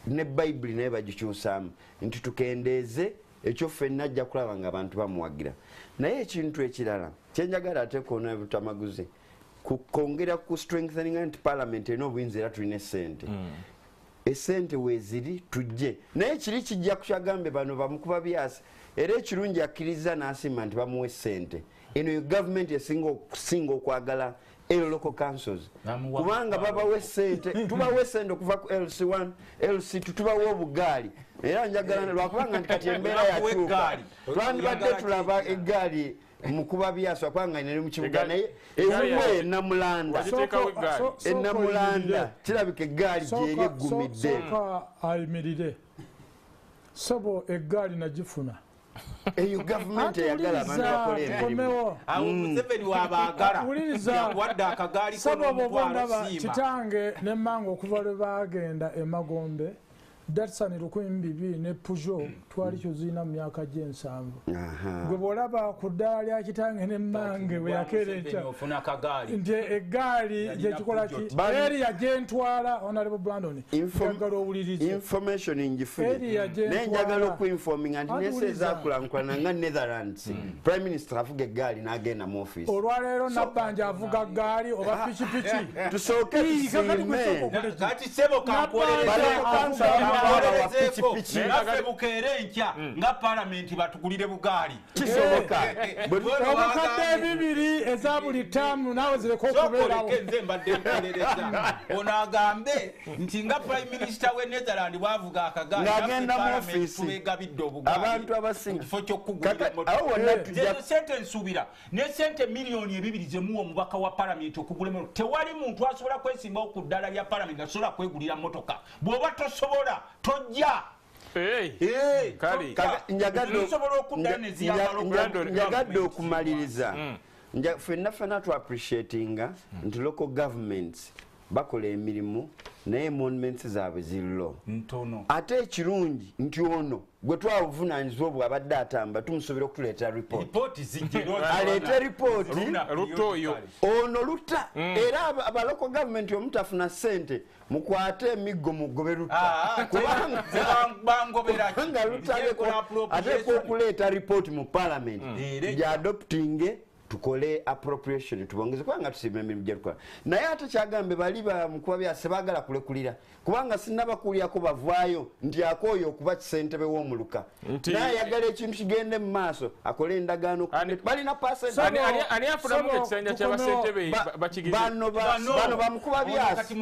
ne Bible naye bagikyusaamu nti tukendeeze ekyo ffenna ajja kulaba nga abantu bamuwagira naye ekintu ekirala kyenjagala ate koona Lutamaguze kwongera ku strengthening nti parliament erina obuyinza era tulina essente esente weziri tujje naye kiri kijja kushagambe bano bamukuba byasi era ekirungi akkiriza n'asimba nti bamuwa esente eno yo gavumenti esinga okwagala local councils kubanga babawa esente tubawa esente okuva ku LC1 LC2 tubawa obugaali era njagala lwakubanga nti kati embeera yatuuka twandibadde tulaba eggaali mukuba byaswa kwanga neri mu kibuga naye ewuwe namulanda enamulanda kirabika eggaali gyeri eggumidde ayimirire sobo eggaali nagifuna eyo gavumenti eyagala abantu bakola emirimu awo Museveni wabaagala wadde akagaali konomutwalo kitange nemmango okuva lwe bagenda emagombe Datsun 2002 ne Peugeot twali kyozina mu myaka gy'ensanvu gwe bw'olaba ku ddaala lya kitange nemmange bwe yakereeta nti eggaali gyekikola ki eriya gyentwala Honorable Brandon njagala owulirize information njifune naye njagala okuinforminga nti nesi ezaakulankulana nga Netherlands Prime Minister avuga eggaali n'agenda mu office olwaleero nabbanja avuga ggaali oba pikipiki tusooke tusiime kati sebo kankuolera naffe bukeere enkya nga palamenti batugulire bugaali kisoboka obukadde 2 eza buli ttaamu naawe zireka okubeerawo nze mbadde mperereza ono agambe nti nga prime minister w'e Netherland bwavuga akagaali ng'agenda mu ofiisi tubegabidde obugaali abantu abasinga kifo ky'okugulira emmotoka sente nsuubira ne sente milioni 2 zemuwa omubaka wa palamenti okugula emmotoka tewali muntu asobola kwesimbawo ku ddala lya palamenti asobola kwegulira mmotoka bw'oba tosobola tojja njagadde okumaliriza ffenna tu appreciatinga nti local governments bakola emirimu naye monuments zaabwe zirilo ntono ate ekirungi nti ono gwe twabuvunanyizibwa obwo abadde atamba tumusobera okutuleetera aleete ripooti ono luta era abalocal gavumenti omutafuna ssente mukwate emiggo mugobe lutta kubanga lutateeka okuleeta ripooti mu palamenti gyadoptinge tukole appropriation tubongeze kubanga tusiima emirimu gye tukola naye ate kyagambe bali bamukuba byase baagala kulekulira kubanga sinnabakuulyako bavaayo nti akooyo okuba kisentebe w'omuluka naye ayagala ekintu kigende mu maaso akole endagaano balina bano bamukuba byase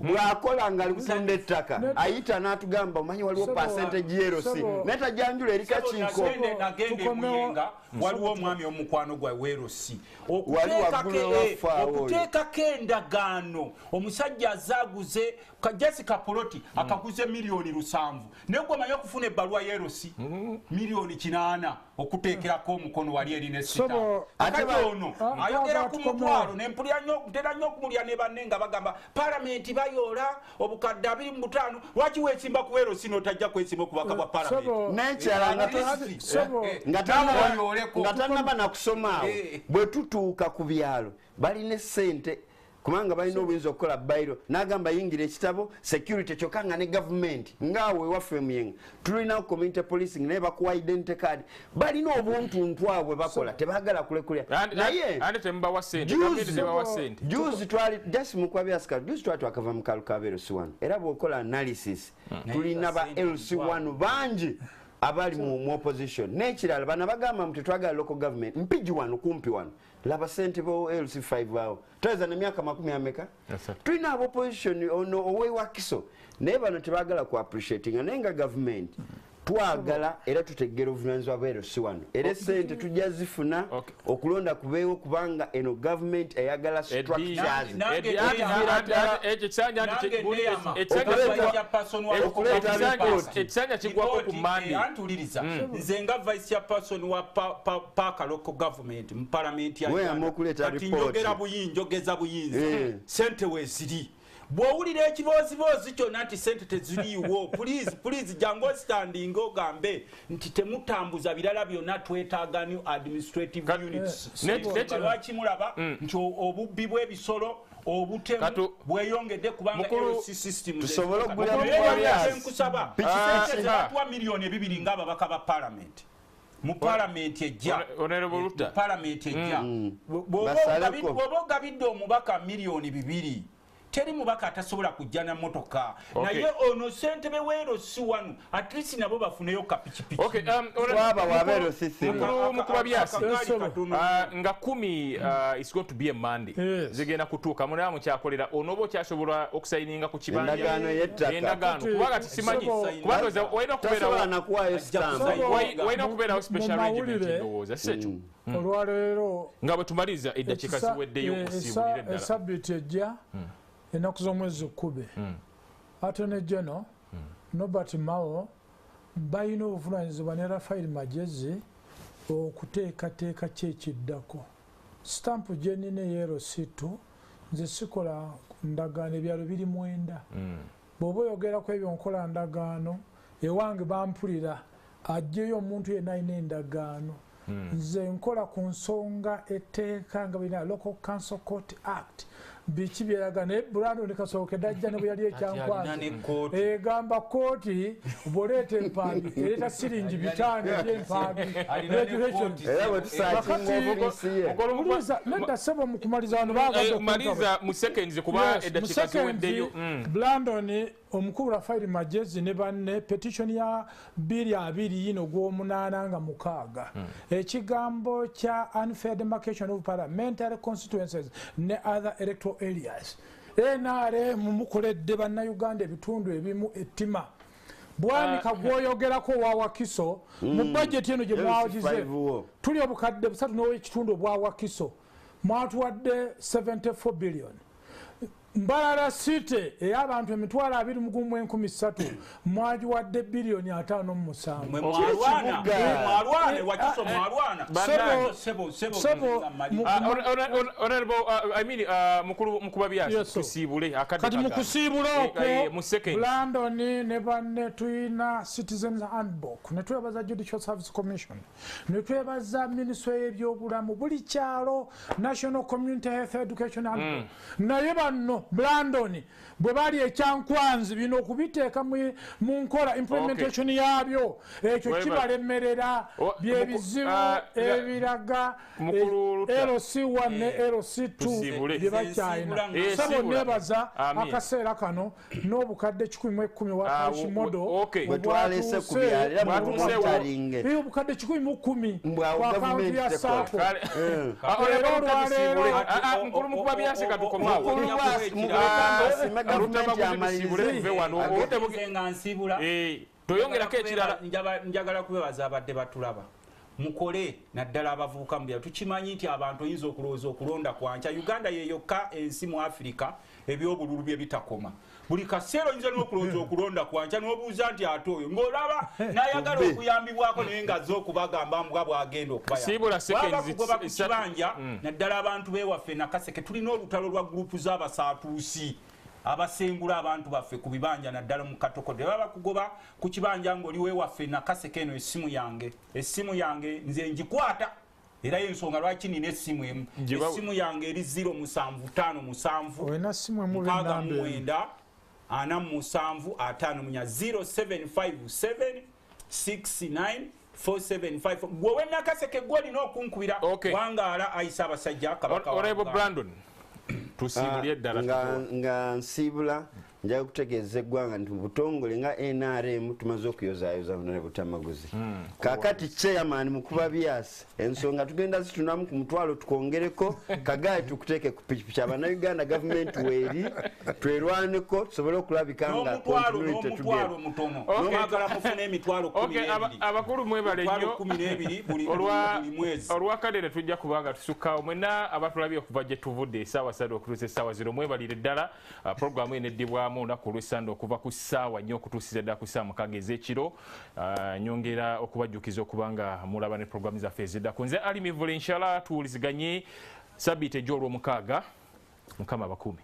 bw'akola nga ali kutunda ettaka ayita n'atugamba omanyi waliwo percentage yerosi naye tajanjula eri kakiiko waliwo omwami omukwano gwa werosi okuteekako endagaano omusajja azaaguze Jessica Poloti akaguze milioni 7 naye gwe omanyi okufuna ebbaluwa yerosi milioni 8 okuteekerako omukono wali eri nesita ate ono ayogera ku mutwalo ntera nnyo okumulya ne banne nga bagamba palamenti bayoola obukadde 25 lwaki weesimba ku werosi n'otajja kwesimba okubaka bwa palamenti nekyala nga tannaba nakusomaawo bwe tutuuka ku byalo balina essente kubanga balina obuyinza okukola bayiro n'agamba yingira ekitabo security kyokka nga ne gavumenti ngaawe ewaffe muyenga tulina community policing naye bakuwa identity card balina obuntuntu abwe bakola tebaagala kulekulira naye juzi twali just mukuba byasika juzi twali twakava mu kalu ka LC1 era bw'okola analysis tulina ba LC1 bangi abali mu opposition n'ekirala bana bagamba mu tetwagala local government mpiji wano kumpi wano laba sente bo LC5 bao tweza na myaka 10 ameka tulina abo opposition ono owewa kiso naye bano tebagala ku appreciating nenga government twagala era tutegera obuvunaanyizibwa bwa LC1 era sente tujja zifuna okulonda kubeewo kubanga eno government eyagala structures ekisanja kigwako ku mandi antuliriza nze nga vice chairperson wa Parker local government mu parliament ya kati njogera njogeza buyinza sente weeziri bw'owulira ekiboozibozi kyonna nti sente teziriiwo please jangu standing ogambe nti temutambuza birala byonna twetaaga new administrative units lwaki mulaba nti obubbi bw'ebisolo obutemu bweyongedde kubanga LC system tusobola okugula enkusaba zebatwa milioni 2 ng'ababaka ba parliament mu parliament ejja parliament ejja bw'oba ogabidde omubaka milioni 2 teri mubaka atasobola kujja na motoka naye ono ssentebe w'ero si wano at least nabo bafuneyo kapikipiki waba wabero sisi mukuba byasi nga 10 is going to be a Monday zigenda kutuuka muna mukyakolera onobo kyasobola okusayininga ku kibanja endagaano kubaga tisimanyi kubanga waina kubeerawo special arrangement ndowooza sekyo olwaleero nga bwe tumaliza eddakiika ziweddeyo okusiibulira eddala esabbiiti ejja ennaku z'omwezi 10 Attorney General Norbert Mao balina obuvunaanyizibwa ne Rafael Magezi okuteekateeka kyekiddako stampu gye nnina eyero situ nze sikola ndagaano ebyalo biri 9 bw'oba oyogerako ebyo nkola ndagaano ewange bampulira ajjeyo omuntu yenna alina endagaano nze nkola ku nsonga etteeka nga birina Local Council Court Act biki byeraga naye Brandon Kasookedde ajja ne bwe yali ekyankwazi egamba kooti bw'oleeta empaabi ereeta siringi 5 eby'empaabi nedda ssebo mu kumaliza wano maliza mu seconds kuba eddakiika ziweddeyo Brandon omukulu Rafael Magezi ne banne petition ya 220 ogw'omunaana nga 6 ekigambo kya unfair demarcation of parliamentary constituencies ne other electoral areas NRM mukoledde bannayuganda ebitundu ebimu ettima bwanika gwoyogerako wa Wakiso mu budget eno gye mwagize tuli obukadde 3 n'ekitundu obwa Wakiso mwatuwadde 74 billion Mbalala City ey'abantu 223 mwagiwadde billioni 5.7 mwarwane Wakiso mwarwana mukuba byasi tusiibule kati mukusiibula okwo Brandon ne banne tuyina Citizens Handbook ne twebaza Judicial Service Commission ne twebaza Ministry y'ebyobulamu buli kyalo National Community Health Education Handbook naye banno Brandon bwe bali ekyankwanzi bino okubiteeka mu nkola implementation yabyo ekyo kibalemerera byebizibu ebiraga LC1 ne LC2 bye bakyayina sabo nebaza akaseera kano n'obukadde 110 wa Kashimodo bwetwalese ku byalira mu obukadde 110 kwa kaunti ya Sako mukulu mukuba byase katukomawo toyongerako ekirala njagala kubebaza abadde batulaba mukole naddala abavubuka mu byalo tukimanyi nti abantu oyinza okulowooza okulonda kwanca Uganda yeyokka ensi mu Africa ebyobululu bye bitakoma buli kaseera oyinza n'okulowooza okulonda kwanca n'obuuza nti ate oyo ng'olaba n'ayagala okuyambibwako naye ngazze okubagamba mbwa bw'agenda okubayabakugoba ku kibanja naddala abantu beewaffe Nakaseke tulina olutalo lwa gurupu z'abasaatuusi abasengula abantu baffe ku bibanja naddala mu Katokodde baba kugoba ku kibanja ng'oli weewaffe Nakaseke eno essimu yange nze ngikwata era y'ensonga lwaki nina essimu emu essimu yange eri 07557 olina ssimu emu b'ennamba 0757 694754 gwewe Nakaseke gwolina okunkubira wangaala ayisa abasajja kabaka Honorable Brandon tusiibulye eddala nga nsiibula njaga kutegeeza eggwanga nti butongole nga NRM tumaze okuyozaayoza ne butamaguzi kakati chairman mukuba byasi ensonga tugenda zitunamu ku mutwalo tukongereko kagaye tukuteeke ku pikipiki abannayuganda gavumenti weeri twerwaneko tusobole okulabika nga continuity n'omutwalo mutono mwagala mufune emitwalo 12 abakulu mwebale nnyo olwakadde tujja kubanga tusukkawo mwena abatulabye okuva gye tuvudde essaawa 3 okutuusa essaawa 0 mwebalire ddala programu eneddibwamu olunaku olw'Essande okuva ku ssaawa 4 okutuusiza ddala ku ssaawa 6 ez'ekiro nyongera okubajjukiza okuba nga mulaba ne programu zaffe eziddako nze Ali Mivule inshallah tuwuliziganye sabbiiti ej'olw'omukaaga mukama abakuumi